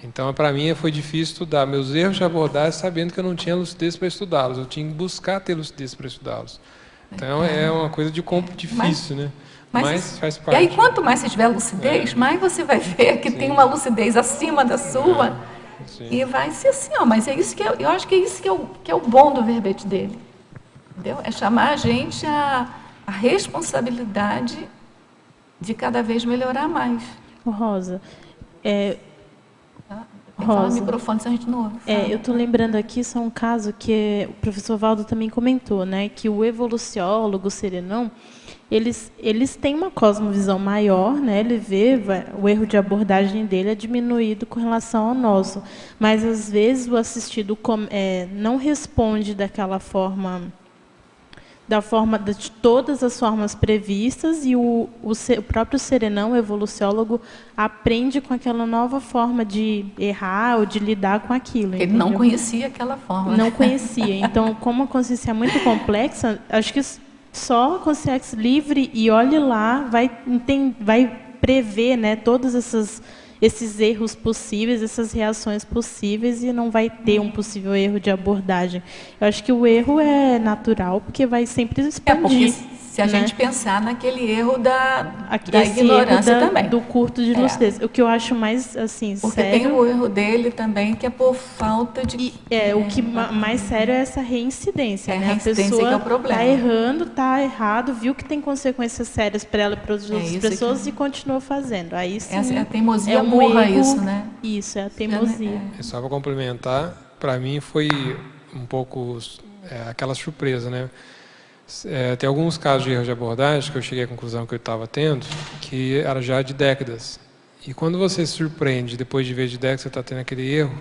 Então, para mim, foi difícil estudar meus erros de abordagem sabendo que eu não tinha lucidez para estudá-los. Eu tinha que buscar ter lucidez para estudá-los. Então, é uma coisa difícil, né? Mas faz parte. E aí, quanto mais você tiver lucidez, mais você vai ver que tem uma lucidez acima da sua. E vai ser assim, mas é isso que eu acho que é isso que é o bom do verbete dele. Entendeu? É chamar a gente a responsabilidade de cada vez melhorar mais. Rosa, Fala no microfone, senão a gente não ouve. Eu estou lembrando aqui, isso é um caso que o professor Valdo também comentou, né, que o evoluciólogo, o serenão, eles têm uma cosmovisão maior, né, ele vê o erro de abordagem dele é diminuído com relação ao nosso, mas às vezes o assistido não responde daquela forma, de todas as formas previstas, e o próprio serenão, o evoluciólogo, aprende com aquela nova forma de errar ou de lidar com aquilo. Ele não conhecia aquela forma. Não conhecia. Então, como a consciência é muito complexa, acho que só a consciência livre e olhe lá vai prever, né, todos esses erros possíveis, essas reações possíveis, e não vai ter um possível erro de abordagem. Eu acho que o erro é natural, porque vai sempre expandir. Porque se a gente pensar naquele erro da ignorância erro também. Do curto de lucidez. O que eu acho mais assim, porque sério... tem o erro dele também, que é por falta de... o que mais sério é essa reincidência. A né? reincidência a pessoa que é o problema. está errando, está errado, viu que tem consequências sérias para ela e para as outras pessoas e continuou fazendo. Aí sim, essa é a teimosia burra, isso, né? Isso, é a teimosia. Só para complementar, para mim foi um pouco aquela surpresa, né? Tem alguns casos de erro de abordagem que eu cheguei à conclusão que eu estava tendo, que era já de décadas. E quando você se surpreende, depois de ver de décadas, você está tendo aquele erro,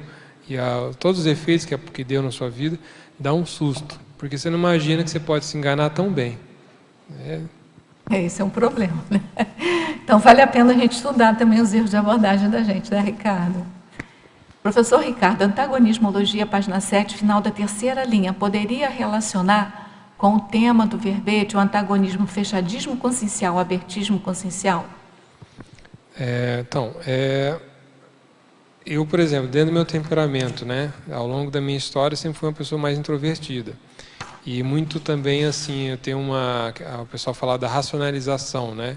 e todos os efeitos que deu na sua vida, dá um susto. Porque você não imagina que você pode se enganar tão bem. Esse é um problema, né? Então, vale a pena a gente estudar também os erros de abordagem da gente, né, Ricardo? Professor Ricardo, antagonismologia, página 7, final da terceira linha, poderia relacionar com o tema do verbete, o antagonismo, fechadismo consciencial, abertismo consciencial? Eu, por exemplo, dentro do meu temperamento, né, ao longo da minha história, sempre fui uma pessoa mais introvertida. E muito também, assim, eu tenho o pessoal fala da racionalização, né,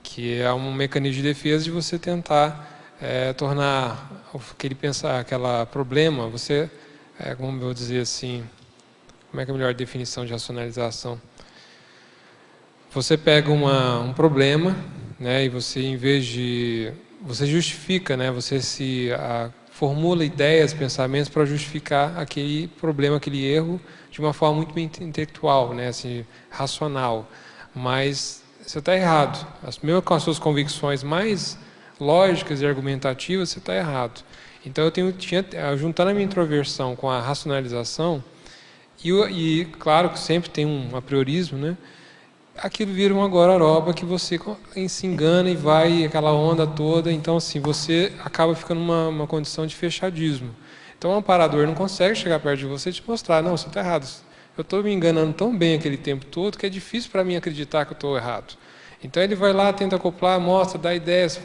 que é um mecanismo de defesa de você tentar tornar aquela problema, você, como eu vou dizer assim, como é que é a melhor definição de racionalização? Você pega um problema, né, e você, em vez de... Você justifica, né, você formula ideias, pensamentos para justificar aquele problema, aquele erro, de uma forma muito bem intelectual, né, assim, racional. Mas você está errado. Mesmo com as suas convicções mais lógicas e argumentativas, você está errado. Então, juntando a minha introversão com a racionalização, e claro que sempre tem um apriorismo, né? Aquilo vira uma gororoba que você se engana e vai, aquela onda toda. Então, assim, você acaba ficando numa condição de fechadismo. Então, o amparador não consegue chegar perto de você e te mostrar, não, você está errado. Eu estou me enganando tão bem aquele tempo todo que é difícil para mim acreditar que eu estou errado. Então, ele vai lá, tenta acoplar, mostra, dá ideias,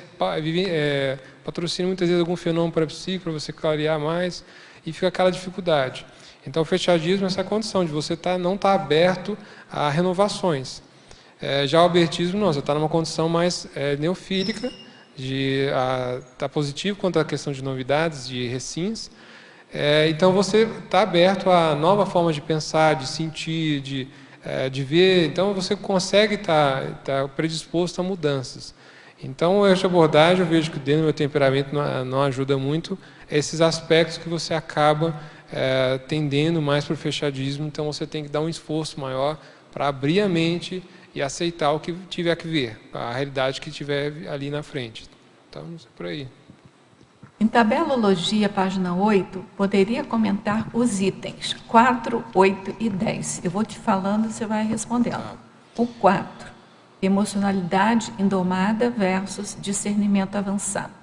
patrocina muitas vezes algum fenômeno parapsíquico para você clarear mais, e fica aquela dificuldade. Então, o fechadismo é essa condição de você não estar aberto a renovações. Já o albertismo, não, você está numa condição mais neofílica, de estar positivo quanto à questão de novidades, de recins. Então, você está aberto a nova forma de pensar, de sentir, de ver. Então, você consegue estar predisposto a mudanças. Então, essa abordagem, eu vejo que dentro do meu temperamento não ajuda muito esses aspectos que você acaba tendendo mais para o fechadismo. Então, você tem que dar um esforço maior para abrir a mente e aceitar o que tiver que ver, a realidade que tiver ali na frente. Então, não sei por aí. Em Tabelologia, página 8, poderia comentar os itens 4, 8 e 10. Eu vou te falando e você vai respondendo. Tá. O 4, emocionalidade indomada versus discernimento avançado.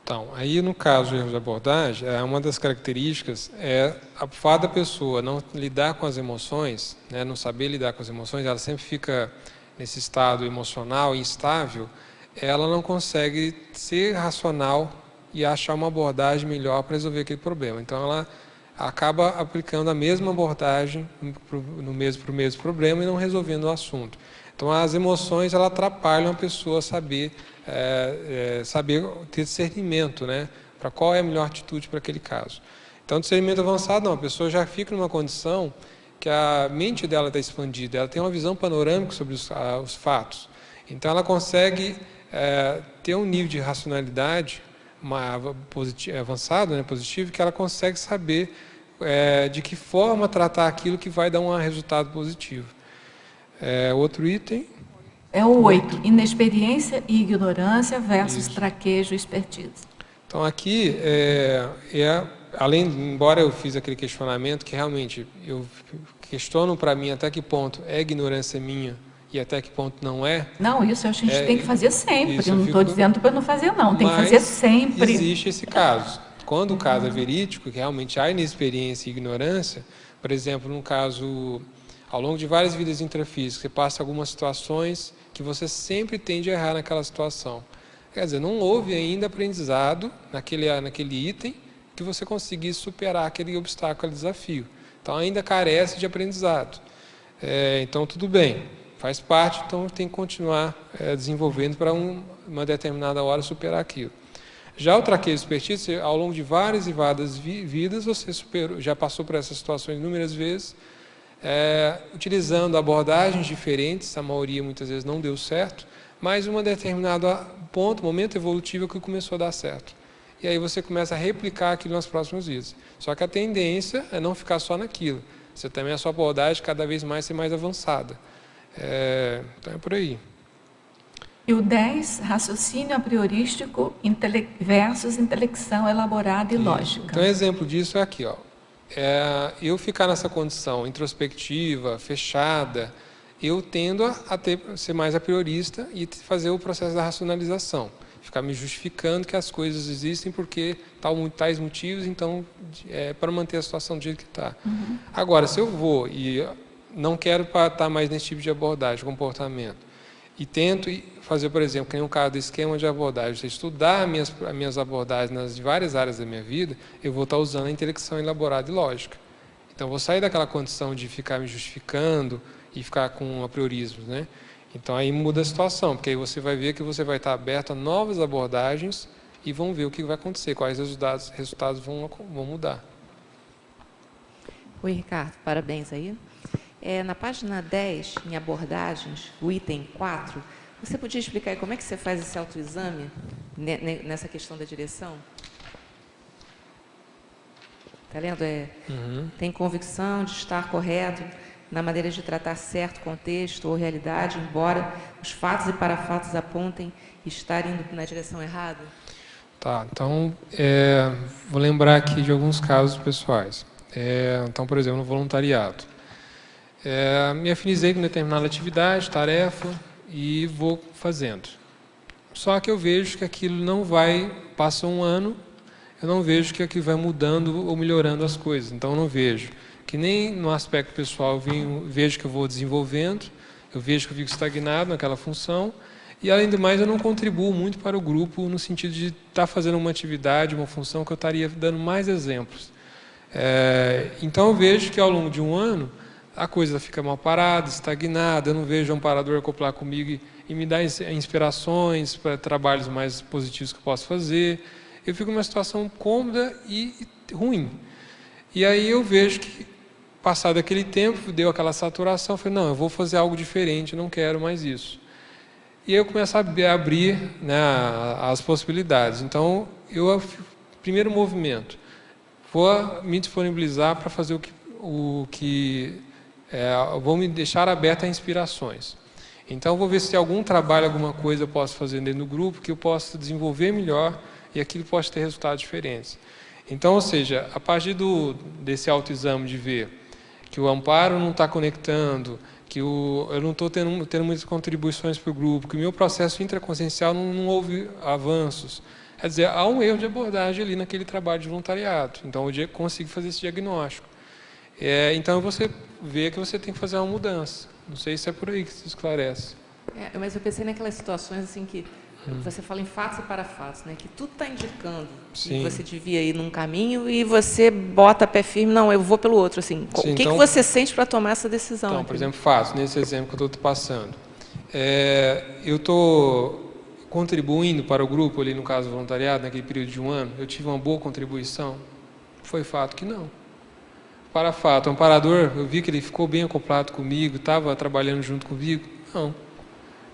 Então, aí no caso de erros de abordagem, uma das características é a fato da pessoa não lidar com as emoções, né, não saber lidar com as emoções, ela sempre fica nesse estado emocional instável, ela não consegue ser racional e achar uma abordagem melhor para resolver aquele problema. Então, ela acaba aplicando a mesma abordagem para o mesmo problema e não resolvendo o assunto. Então, as emoções elas atrapalham a pessoa a saber ter discernimento, né, para qual é a melhor atitude para aquele caso. Então, discernimento avançado, não, a pessoa já fica numa condição que a mente dela está expandida, ela tem uma visão panorâmica sobre os fatos. Então, ela consegue ter um nível de racionalidade avançado, né, positivo, que ela consegue saber de que forma tratar aquilo que vai dar um resultado positivo. Outro item... É o 8, inexperiência e ignorância versus Isso. traquejo e expertise. Então, aqui, embora eu fiz aquele questionamento, que realmente eu questiono para mim até que ponto é ignorância minha e até que ponto não é. Não, isso a gente tem que fazer sempre. Isso, eu não estou dizendo para não fazer, não. Tem que fazer sempre. Existe esse caso. Quando o caso é verídico, que realmente há inexperiência e ignorância, por exemplo, num caso, ao longo de várias vidas intrafísicas, você passa algumas situações que você sempre tende a errar naquela situação. Quer dizer, não houve ainda aprendizado naquele item que você conseguisse superar aquele obstáculo, aquele desafio. Então, ainda carece de aprendizado. Então, tudo bem, faz parte, então tem que continuar desenvolvendo para uma determinada hora superar aquilo. Já o traquejo expertise, ao longo de várias e várias vidas, você já passou por essas situações inúmeras vezes, utilizando abordagens diferentes, a maioria muitas vezes não deu certo, mas um determinado momento evolutivo que começou a dar certo. E aí você começa a replicar aquilo nas próximas vidas. Só que a tendência é não ficar só naquilo. Você também, a sua abordagem cada vez mais ser mais avançada. Então é por aí. E o 10, raciocínio a priorístico versus intelecção elaborada e lógica. Então, exemplo disso é aqui, ó. Eu ficar nessa condição introspectiva, fechada, eu tendo a ser mais a priorista e fazer o processo da racionalização. Ficar me justificando que as coisas existem porque tais motivos, então, para manter a situação do jeito que está. Uhum. Agora, se eu vou e não quero estar mais nesse tipo de abordagem, comportamento, e tento fazer, por exemplo, que nem um caso do esquema de abordagem, você estudar as minhas abordagens nas várias áreas da minha vida, eu vou estar usando a intelecção elaborada e lógica. Então, eu vou sair daquela condição de ficar me justificando e ficar com apriorismos, né? Então, aí muda a situação, porque aí você vai ver que você vai estar aberto a novas abordagens e vão ver o que vai acontecer, quais resultados vão mudar. Oi, Ricardo, parabéns aí. Na página 10, em abordagens, o item 4, você podia explicar aí como é que você faz esse autoexame nessa questão da direção? Está lendo? Tem convicção de estar correto. na maneira de tratar certo contexto ou realidade, embora os fatos e parafatos apontem estar indo na direção errada? Tá, então, vou lembrar aqui de alguns casos pessoais. Então, por exemplo, no voluntariado. Me afinizei com determinada atividade, tarefa, e vou fazendo. Só que eu vejo que aquilo não vai, passa um ano, eu não vejo que aquilo vai mudando ou melhorando as coisas. Então, eu não vejo que nem no aspecto pessoal eu vejo que eu vou desenvolvendo, eu vejo que eu fico estagnado naquela função, e além do mais eu não contribuo muito para o grupo no sentido de estar fazendo uma atividade, uma função que eu estaria dando mais exemplos. Então eu vejo que ao longo de um ano a coisa fica mal parada, estagnada, eu não vejo um amparador acoplar comigo e me dar inspirações para trabalhos mais positivos que eu posso fazer. Eu fico numa situação cômoda e ruim. E aí eu vejo que, passado aquele tempo, deu aquela saturação, eu falei, não, eu vou fazer algo diferente, não quero mais isso. E aí eu começo a abrir, né, as possibilidades. Então, primeiro movimento, vou me disponibilizar para fazer vou me deixar aberto a inspirações. Então, vou ver se algum trabalho, alguma coisa eu posso fazer dentro do grupo, que eu possa desenvolver melhor e aquilo pode ter resultados diferentes. Então, ou seja, a partir desse autoexame de ver que o amparo não está conectando, que eu não estou tendo muitas contribuições para o grupo, que o meu processo intraconsciencial não houve avanços. Quer dizer, há um erro de abordagem ali naquele trabalho de voluntariado. Então, eu consigo fazer esse diagnóstico. Então, você vê que você tem que fazer uma mudança. Não sei se é por aí que se esclarece. Mas eu pensei naquelas situações assim que você fala em fatos e parafatos, né? Que tudo está indicando que você devia ir num caminho e você bota pé firme, não, eu vou pelo outro. Assim. Sim, o que você sente para tomar essa decisão? Então, por exemplo, fatos, nesse exemplo que eu estou passando. Eu estou contribuindo para o grupo, ali no caso do voluntariado, naquele período de um ano, eu tive uma boa contribuição? Foi fato que não. Para fato, o amparador, eu vi que ele ficou bem acoplado comigo, estava trabalhando junto comigo? Não.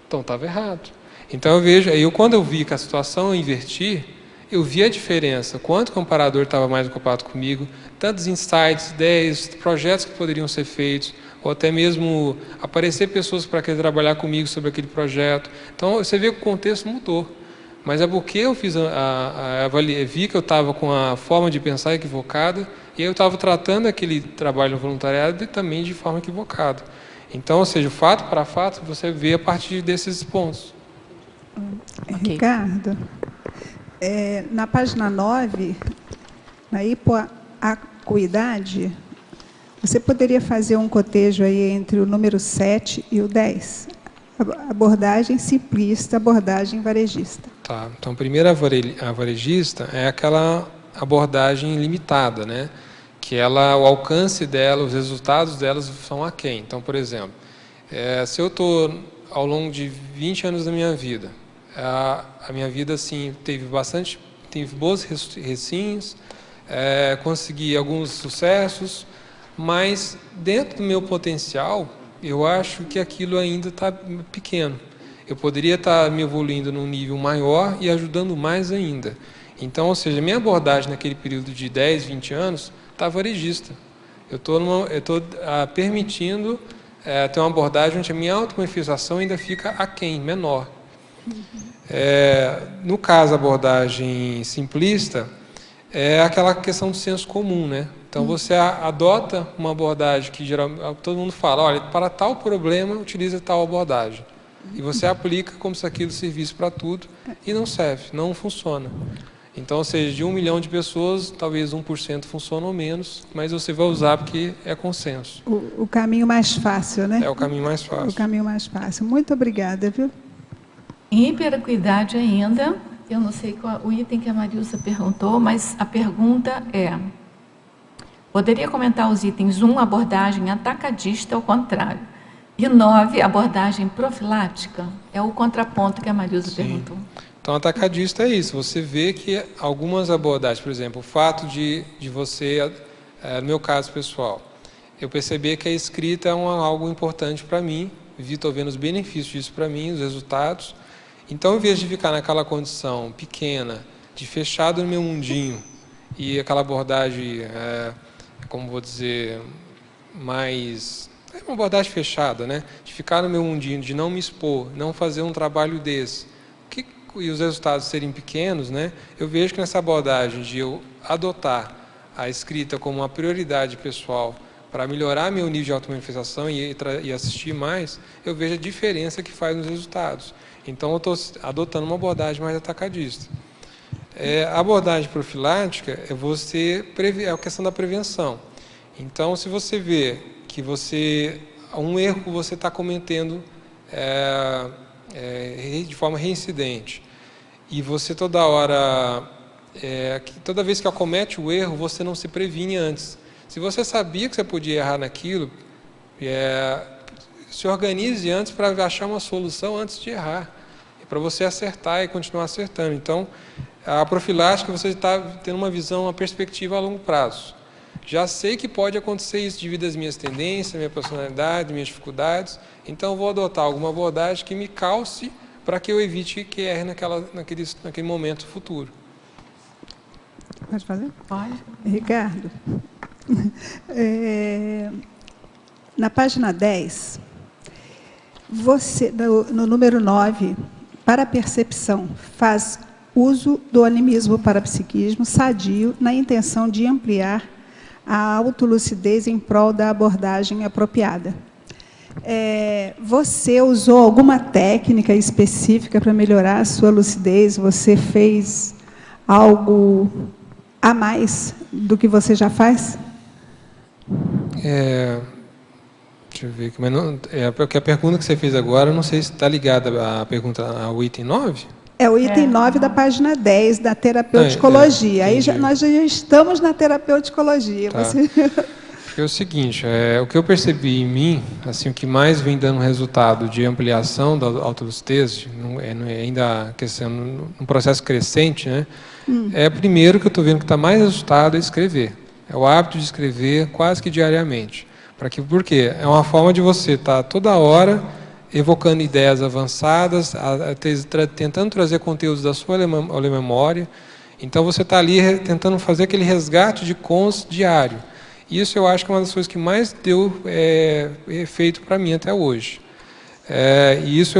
Então, estava errado. Então, eu vejo, quando eu vi que a situação eu inverti, eu vi a diferença, quanto que o amparador estava mais acoplado comigo, tantos insights, ideias, projetos que poderiam ser feitos, ou até mesmo aparecer pessoas para querer trabalhar comigo sobre aquele projeto. Então, você vê que o contexto mudou. Mas é porque eu vi que eu estava com a forma de pensar equivocada, e eu estava tratando aquele trabalho no voluntariado também de forma equivocada. Então, ou seja, o fato para fato, você vê a partir desses pontos. Okay. Ricardo, na página 9, na hipoacuidade, você poderia fazer um cotejo aí entre o número 7 e o 10? Abordagem simplista, abordagem varejista. Tá, então, primeiro a varejista é aquela abordagem limitada, né? Que o alcance dela, os resultados delas são aquém. Então, por exemplo, se eu estou ao longo de 20 anos da minha vida, a minha vida assim, teve bons recinhos, consegui alguns sucessos, mas dentro do meu potencial, eu acho que aquilo ainda está pequeno. Eu poderia estar me evoluindo num nível maior e ajudando mais ainda. Então, ou seja, minha abordagem naquele período de 10, 20 anos está varejista. Eu estou permitindo ter uma abordagem onde a minha automanifestação ainda fica aquém, menor. No caso, a abordagem simplista é aquela questão do senso comum, né? Então, você adota uma abordagem que geralmente todo mundo fala, olha, para tal problema, utiliza tal abordagem. E você aplica como se aquilo servisse para tudo e não serve, não funciona. Então, ou seja, de 1 milhão de pessoas, talvez 1% funciona ou menos, mas você vai usar porque é consenso. O caminho mais fácil, né? É o caminho mais fácil. O caminho mais fácil. Muito obrigada, viu? Em hiperacuidade ainda, eu não sei qual o item que a Marilsa perguntou, mas a pergunta é: poderia comentar os itens 1, abordagem atacadista, ao contrário, e 9, abordagem profilática? É o contraponto que a Marilsa perguntou. Então, atacadista é isso. Você vê que algumas abordagens, por exemplo, o fato de você, no meu caso pessoal, eu percebi que a escrita é algo importante para mim, estou vendo os benefícios disso para mim, os resultados. Então, em vez de ficar naquela condição pequena, de fechado no meu mundinho, e aquela abordagem, como vou dizer, mais é uma abordagem fechada, né? De ficar no meu mundinho, de não me expor, não fazer um trabalho desse. E os resultados serem pequenos, né? Eu vejo que nessa abordagem de eu adotar a escrita como uma prioridade pessoal para melhorar meu nível de automanifestação e assistir mais, eu vejo a diferença que faz nos resultados. Então, eu estou adotando uma abordagem mais atacadista. A abordagem profilática é a questão da prevenção. Então, se você vê que um erro que você está cometendo de forma reincidente, e você toda hora, toda vez que acomete o erro, você não se previne antes. Se você sabia que você podia errar naquilo, se organize antes para achar uma solução antes de errar, para você acertar e continuar acertando. Então, a profilática, você está tendo uma perspectiva a longo prazo. Já sei que pode acontecer isso devido às minhas tendências, minha personalidade, minhas dificuldades, então eu vou adotar alguma abordagem que me calce para que eu evite que erre naquele momento futuro. Pode fazer? Pode. Ricardo, na página 10, você, no número 9, para a percepção, faz uso do animismo parapsiquismo sadio na intenção de ampliar a autolucidez em prol da abordagem apropriada. Você usou alguma técnica específica para melhorar a sua lucidez? Você fez algo a mais do que você já faz? Deixa eu ver, mas não, porque a pergunta que você fez agora, não sei se está ligada à pergunta ao item 9? É o item 9 da página 10, da terapeuticologia. Aí nós já estamos na terapeuticologia. Tá. É o seguinte, o que eu percebi em mim, assim, o que mais vem dando resultado de ampliação da autolucidez, ainda num processo crescente, né? Primeiro que eu estou vendo que está mais resultado é escrever. É o hábito de escrever quase que diariamente. Por quê? É uma forma de você estar toda hora evocando ideias avançadas, tentando trazer conteúdos da sua memória. Então, você está ali tentando fazer aquele resgate de cons diário. Isso eu acho que é uma das coisas que mais deu efeito para mim até hoje. E isso,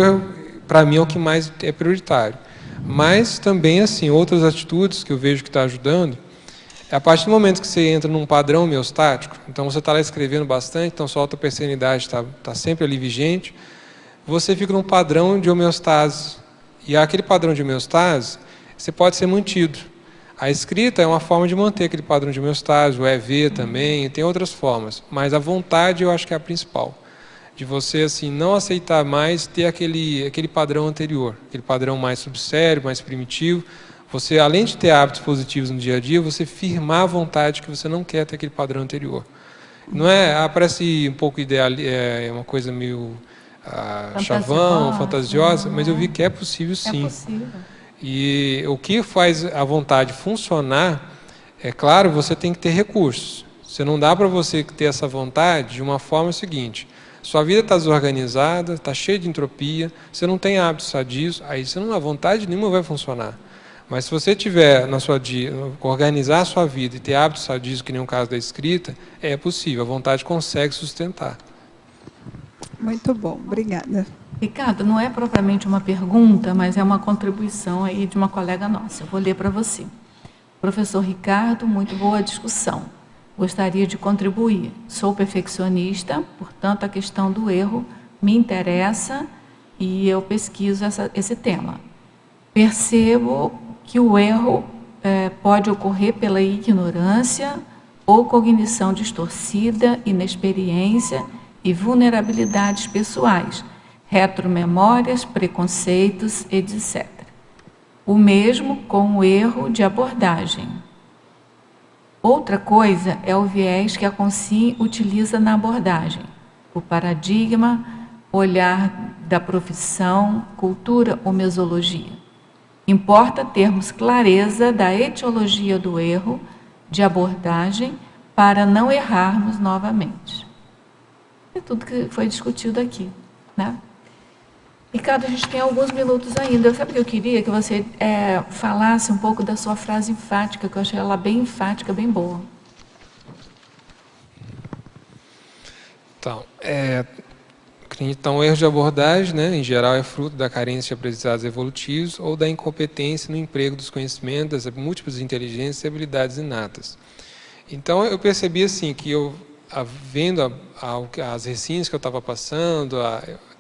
para mim, é o que mais é prioritário. Mas também, assim, outras atitudes que eu vejo que está ajudando, a partir do momento que você entra num padrão homeostático, então você está lá escrevendo bastante, então sua autopercenidade está sempre ali vigente, você fica num padrão de homeostase. E aquele padrão de homeostase, você pode ser mantido. A escrita é uma forma de manter aquele padrão de homeostase, o EV também, tem outras formas. Mas a vontade eu acho que é a principal. De você assim, não aceitar mais ter aquele padrão anterior, aquele padrão mais subsério, mais primitivo. Você, além de ter hábitos positivos no dia a dia, você firmar a vontade que você não quer ter aquele padrão anterior. Não parece um pouco ideal, uma coisa meio chavão, fantasiosa, mas eu vi que é possível sim. É possível. E o que faz a vontade funcionar, claro, você tem que ter recursos. Você não dá para você ter essa vontade de uma forma seguinte: sua vida está desorganizada, está cheia de entropia, você não tem hábitos sadios, aí a vontade nenhuma vai funcionar. Mas se você tiver organizar a sua vida e ter hábitos sadios, que nem o caso da escrita, é possível, a vontade consegue sustentar. Muito bom, obrigada. Ricardo, não é propriamente uma pergunta, mas é uma contribuição aí de uma colega nossa. Eu vou ler para você. Professor Ricardo, muito boa discussão. Gostaria de contribuir. Sou perfeccionista, portanto, a questão do erro me interessa e eu pesquiso esse tema. Percebo que o erro pode ocorrer pela ignorância ou cognição distorcida, inexperiência e vulnerabilidades pessoais, retromemórias, preconceitos, etc. O mesmo com o erro de abordagem. Outra coisa é o viés que a Consim utiliza na abordagem, o paradigma, olhar da profissão, cultura ou mesologia. Importa termos clareza da etiologia do erro de abordagem para não errarmos novamente. É tudo que foi discutido aqui, né? Ricardo, a gente tem alguns minutos ainda. Sabe o que eu queria? Que você falasse um pouco da sua frase enfática, que eu achei ela bem enfática, bem boa. Então, o erro de abordagem, né, em geral, é fruto da carência de aprendizados evolutivos ou da incompetência no emprego dos conhecimentos, das múltiplas inteligências e habilidades inatas. Então, eu percebi assim que vendo as recinhas que eu estava passando,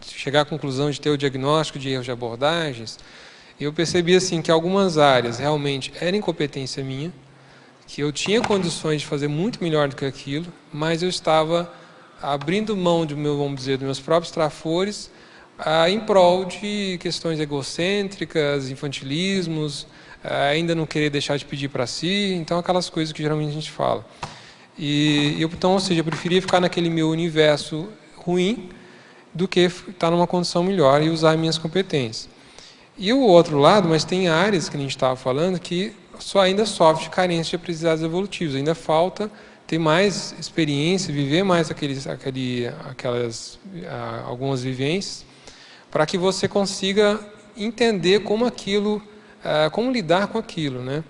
chegar à conclusão de ter o diagnóstico de erros de abordagens, eu percebi assim que algumas áreas realmente eram incompetência minha, que eu tinha condições de fazer muito melhor do que aquilo, mas eu estava abrindo mão vamos dizer, dos meus próprios trafores em prol de questões egocêntricas, infantilismos, ainda não querer deixar de pedir para si, então aquelas coisas que geralmente a gente fala. Então, ou seja, eu preferia ficar naquele meu universo ruim do que estar numa condição melhor e usar minhas competências. E o outro lado, mas tem áreas que a gente estava falando que ainda sofre de carência de aprendizados evolutivos, ainda falta ter mais experiência, viver mais algumas vivências, para que você consiga entender como lidar com aquilo, né?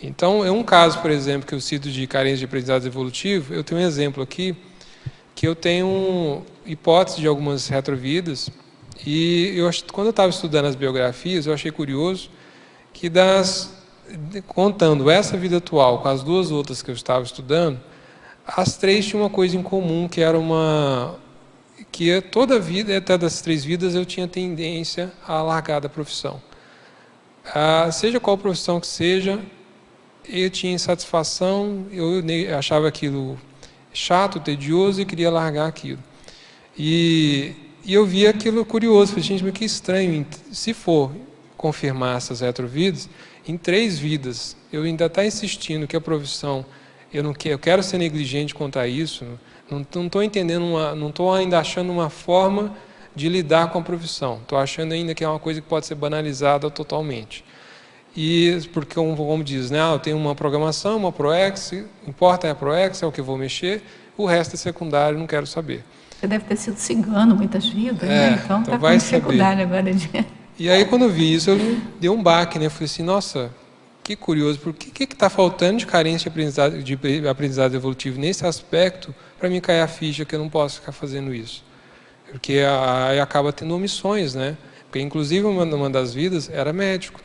Então, é um caso, por exemplo, que eu cito de carência de aprendizado evolutivo. Eu tenho um exemplo aqui, que eu tenho hipótese de algumas retrovidas, e quando eu estava estudando as biografias, eu achei curioso que contando essa vida atual com as duas outras que eu estava estudando, as três tinham uma coisa em comum, que era toda a vida, até das 3 vidas, eu tinha tendência a largar da profissão. Seja qual profissão que seja, eu tinha insatisfação, eu achava aquilo chato, tedioso e queria largar aquilo. E eu via aquilo curioso, falei, gente, mas que estranho, se for confirmar essas retrovidas, em 3 vidas, eu ainda estou insistindo que a profissão, eu quero ser negligente quanto a isso, não estou entendendo, não estou ainda achando uma forma de lidar com a profissão, estou achando ainda que é uma coisa que pode ser banalizada totalmente. Porque, como diz, né, eu tenho uma programação, uma ProEx, importa é a ProEx, é o que eu vou mexer, o resto é secundário, não quero saber. Você deve ter sido cigano muitas vidas, né? Então está com dificuldade agora. E aí, quando eu vi isso, eu me dei um baque, né? Eu falei assim, nossa, que curioso, por que está faltando de carência de aprendizado evolutivo nesse aspecto para mim cair a ficha que eu não posso ficar fazendo isso? Porque aí acaba tendo omissões, né? Porque, inclusive, uma das vidas era médico.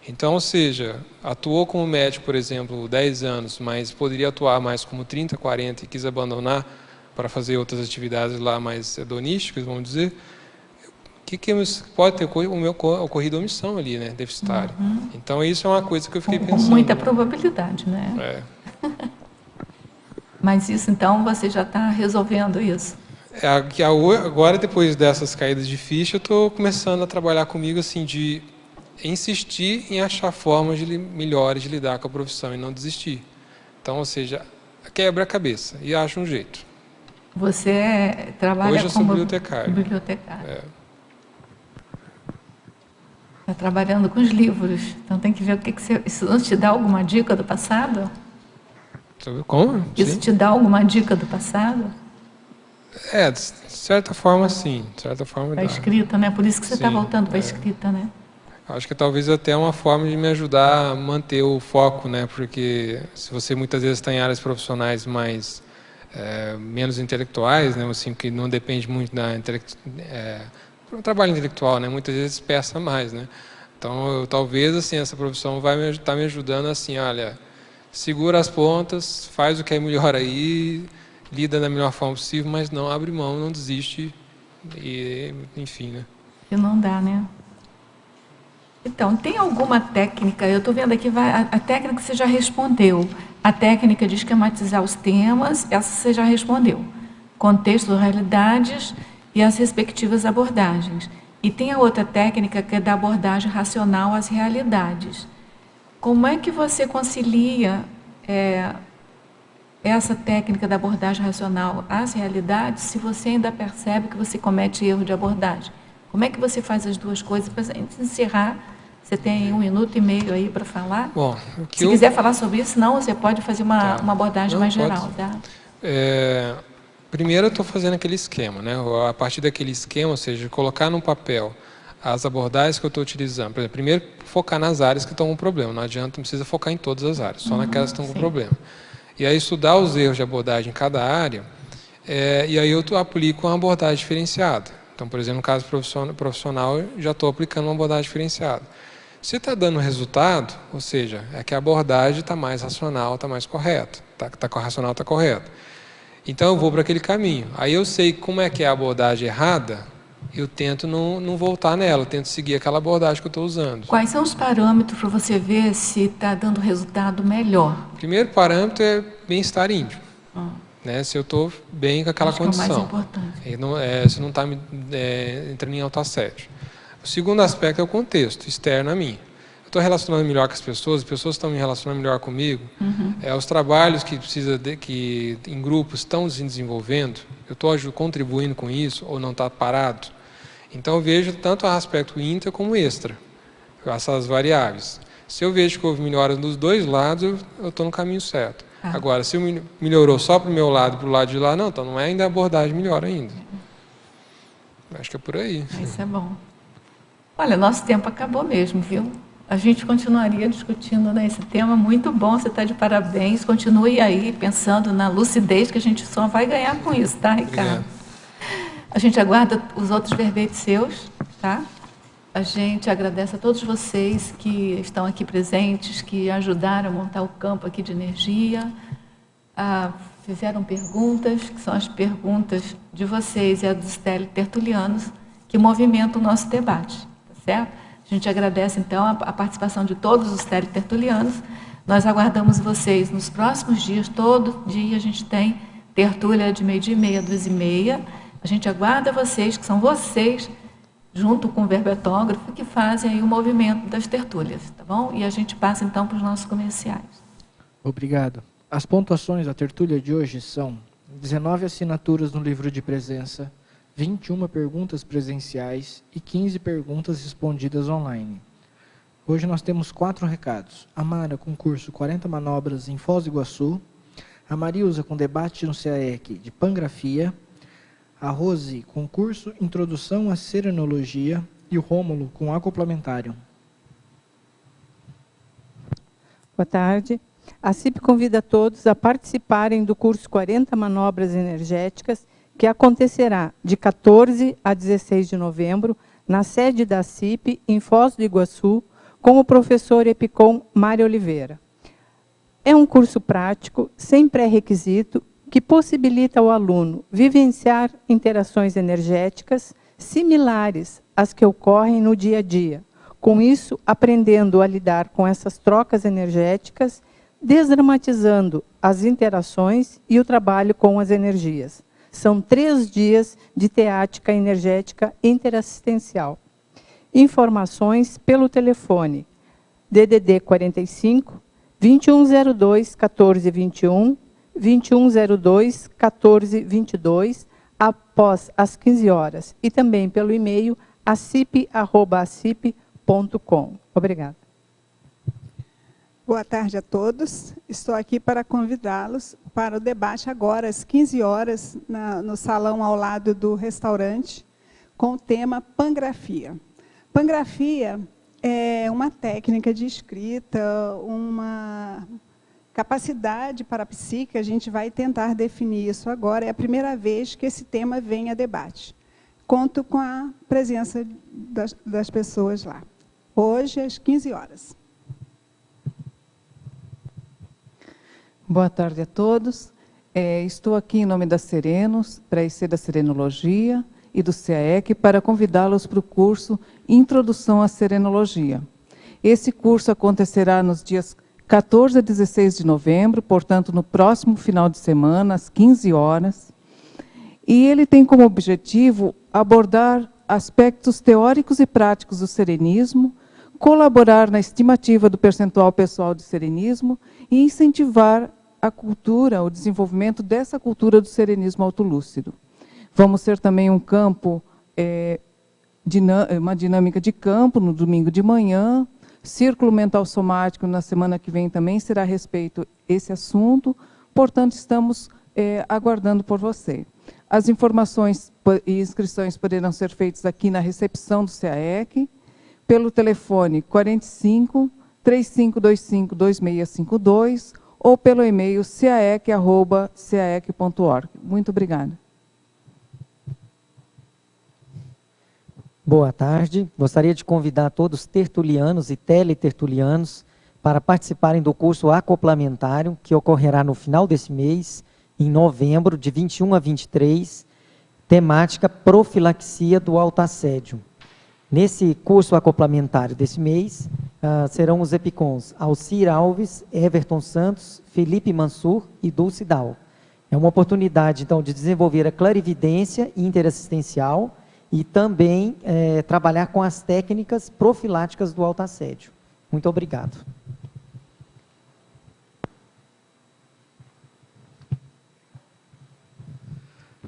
Então, ou seja, atuou como médico, por exemplo, 10 anos, mas poderia atuar mais como 30, 40 e quis abandonar para fazer outras atividades lá mais hedonísticas, vamos dizer, pode ter ocorrido omissão ali, né, deficitária. Então, isso é uma coisa que eu fiquei pensando. Com muita probabilidade, né? Mas isso, então, você já está resolvendo isso? Agora, depois dessas caídas de ficha, eu estou começando a trabalhar comigo, assim, de insistir em achar formas melhores de lidar com a profissão e não desistir. Então, ou seja, quebra a cabeça e acha um jeito. Você trabalha Hoje eu sou como bibliotecário. Está trabalhando com os livros, então tem que ver o que você... Isso te dá alguma dica do passado? Como? Isso te dá alguma dica do passado? De certa forma, sim. De certa forma, para a escrita, né? Por isso que você está voltando para a escrita, né? Acho que talvez até é uma forma de me ajudar a manter o foco, né? Porque se você muitas vezes está em áreas profissionais menos intelectuais, né? Assim, que não depende muito do trabalho intelectual, né? Muitas vezes peça mais, né? Então, talvez assim essa profissão vai estar me ajudando assim, olha, segura as pontas, faz o que é melhor aí, lida da melhor forma possível, mas não abre mão, não desiste, e enfim, né? E não dá, né? Então, tem alguma técnica, eu estou vendo aqui, a técnica que você já respondeu, a técnica de esquematizar os temas, essa você já respondeu. Contexto, realidades e as respectivas abordagens. E tem a outra técnica que é da abordagem racional às realidades. Como é que você concilia essa técnica da abordagem racional às realidades se você ainda percebe que você comete erro de abordagem? Como é que você faz as duas coisas? Para encerrar, você tem 1 minuto e meio aí para falar. Bom, se quiser falar sobre isso, não, você pode fazer uma abordagem mais geral. Tá? Primeiro eu estou fazendo aquele esquema, né? A partir daquele esquema, ou seja, colocar no papel as abordagens que eu estou utilizando. Por exemplo, primeiro focar nas áreas que estão com problema. Não adianta, não precisa focar em todas as áreas, só naquelas que estão com problema. E aí estudar os erros de abordagem em cada área, E aí eu aplico uma abordagem diferenciada. Então, por exemplo, no caso profissional, eu já estou aplicando uma abordagem diferenciada. Se está dando resultado, ou seja, é que a abordagem está mais racional, está mais correta. Está racional, está correta. Então eu vou para aquele caminho. Aí eu sei como é que é a abordagem errada, eu tento não voltar nela, eu tento seguir aquela abordagem que eu estou usando. Quais são os parâmetros para você ver se está dando resultado melhor? O primeiro parâmetro é bem-estar íntimo. Né, se eu estou bem com aquela condição. É o mais importante. Se não está entrando em autoassédio. O segundo aspecto é o contexto externo a mim. Eu estou relacionando melhor com as pessoas estão me relacionando melhor comigo. Os trabalhos que em grupos estão se desenvolvendo, eu estou contribuindo com isso ou não está parado. Então eu vejo tanto o aspecto intra como extra, essas variáveis. Se eu vejo que houve melhora dos dois lados, eu estou no caminho certo. Agora, se melhorou só para o meu lado e para o lado de lá, não, então não é ainda a abordagem melhor ainda. Acho que é por aí. Isso é bom. Olha, nosso tempo acabou mesmo, viu? A gente continuaria discutindo nesse tema, muito bom, você está de parabéns, continue aí pensando na lucidez que a gente só vai ganhar com isso, tá, Ricardo? Obrigado. A gente aguarda os outros verbetes seus, tá? A gente agradece a todos vocês que estão aqui presentes, que ajudaram a montar o campo aqui de energia, fizeram perguntas, que são as perguntas de vocês e as dos teletertulianos, que movimentam o nosso debate, tá certo? A gente agradece, então, a participação de todos os teletertulianos. Nós aguardamos vocês nos próximos dias, todo dia a gente tem tertúlia de 12h30 a 2h30. A gente aguarda vocês, que são vocês, junto com o verbetógrafo, que fazem aí o movimento das tertúlias, tá bom? E a gente passa, então, para os nossos comerciais. Obrigado. As pontuações da tertúlia de hoje são 19 assinaturas no livro de presença, 21 perguntas presenciais e 15 perguntas respondidas online. Hoje nós temos 4 recados. A Mara com curso 40 manobras em Foz do Iguaçu, a Marilza com debate no CAEC de Pangrafia, a Rose com curso Introdução à Serenologia e o Rômulo com acoplamentário. Boa tarde. A CIP convida todos a participarem do curso 40 Manobras Energéticas, que acontecerá de 14 a 16 de novembro, na sede da CIP, em Foz do Iguaçu, com o professor Epicom Mário Oliveira. É um curso prático, sem pré-requisito, que possibilita ao aluno vivenciar interações energéticas similares às que ocorrem no dia a dia. Com isso, aprendendo a lidar com essas trocas energéticas, desdramatizando as interações e o trabalho com as energias. São 3 dias de teática energética interassistencial. Informações pelo telefone DDD 45 2102 1421, 2102 1422, após as 15 horas. E também pelo e-mail acip@acip.com. Obrigada. Boa tarde a todos. Estou aqui para convidá-los para o debate agora, às 15 horas, no salão ao lado do restaurante, com o tema Pangrafia. Pangrafia é uma técnica de escrita, uma capacidade parapsíquica, a gente vai tentar definir isso agora. É a primeira vez que esse tema vem a debate. Conto com a presença das pessoas lá. Hoje, às 15 horas. Boa tarde a todos. Estou aqui em nome da Serenos, para IC da Serenologia e do CAEC, para convidá-los para o curso Introdução à Serenologia. Esse curso acontecerá nos dias 14 a 16 de novembro, portanto, no próximo final de semana, às 15 horas. E ele tem como objetivo abordar aspectos teóricos e práticos do serenismo, colaborar na estimativa do percentual pessoal de serenismo e incentivar a cultura, o desenvolvimento dessa cultura do serenismo autolúcido. Vamos ter também um campo, uma dinâmica de campo no domingo de manhã, círculo mental somático na semana que vem também será a respeito esse assunto, portanto estamos aguardando por você. As informações e inscrições poderão ser feitas aqui na recepção do CAEC, pelo telefone 45 3525 2652 ou pelo e-mail caec@caec.org. Muito obrigada. Boa tarde. Gostaria de convidar todos os tertulianos e teletertulianos para participarem do curso acoplamentário, que ocorrerá no final desse mês, em novembro, de 21 a 23, temática profilaxia do autoassédio. Nesse curso acoplamentário desse mês, serão os EPICONs Alcir Alves, Everton Santos, Felipe Mansur e Dulce Dal. É uma oportunidade, então, de desenvolver a clarividência interassistencial e também trabalhar com as técnicas profiláticas do autoassédio. Muito obrigado.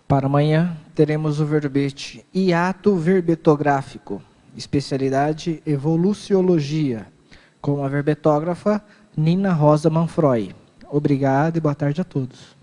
Para amanhã, teremos o verbete hiato verbetográfico, especialidade evoluciologia, com a verbetógrafa Nina Rosa Manfroy. Obrigado e boa tarde a todos.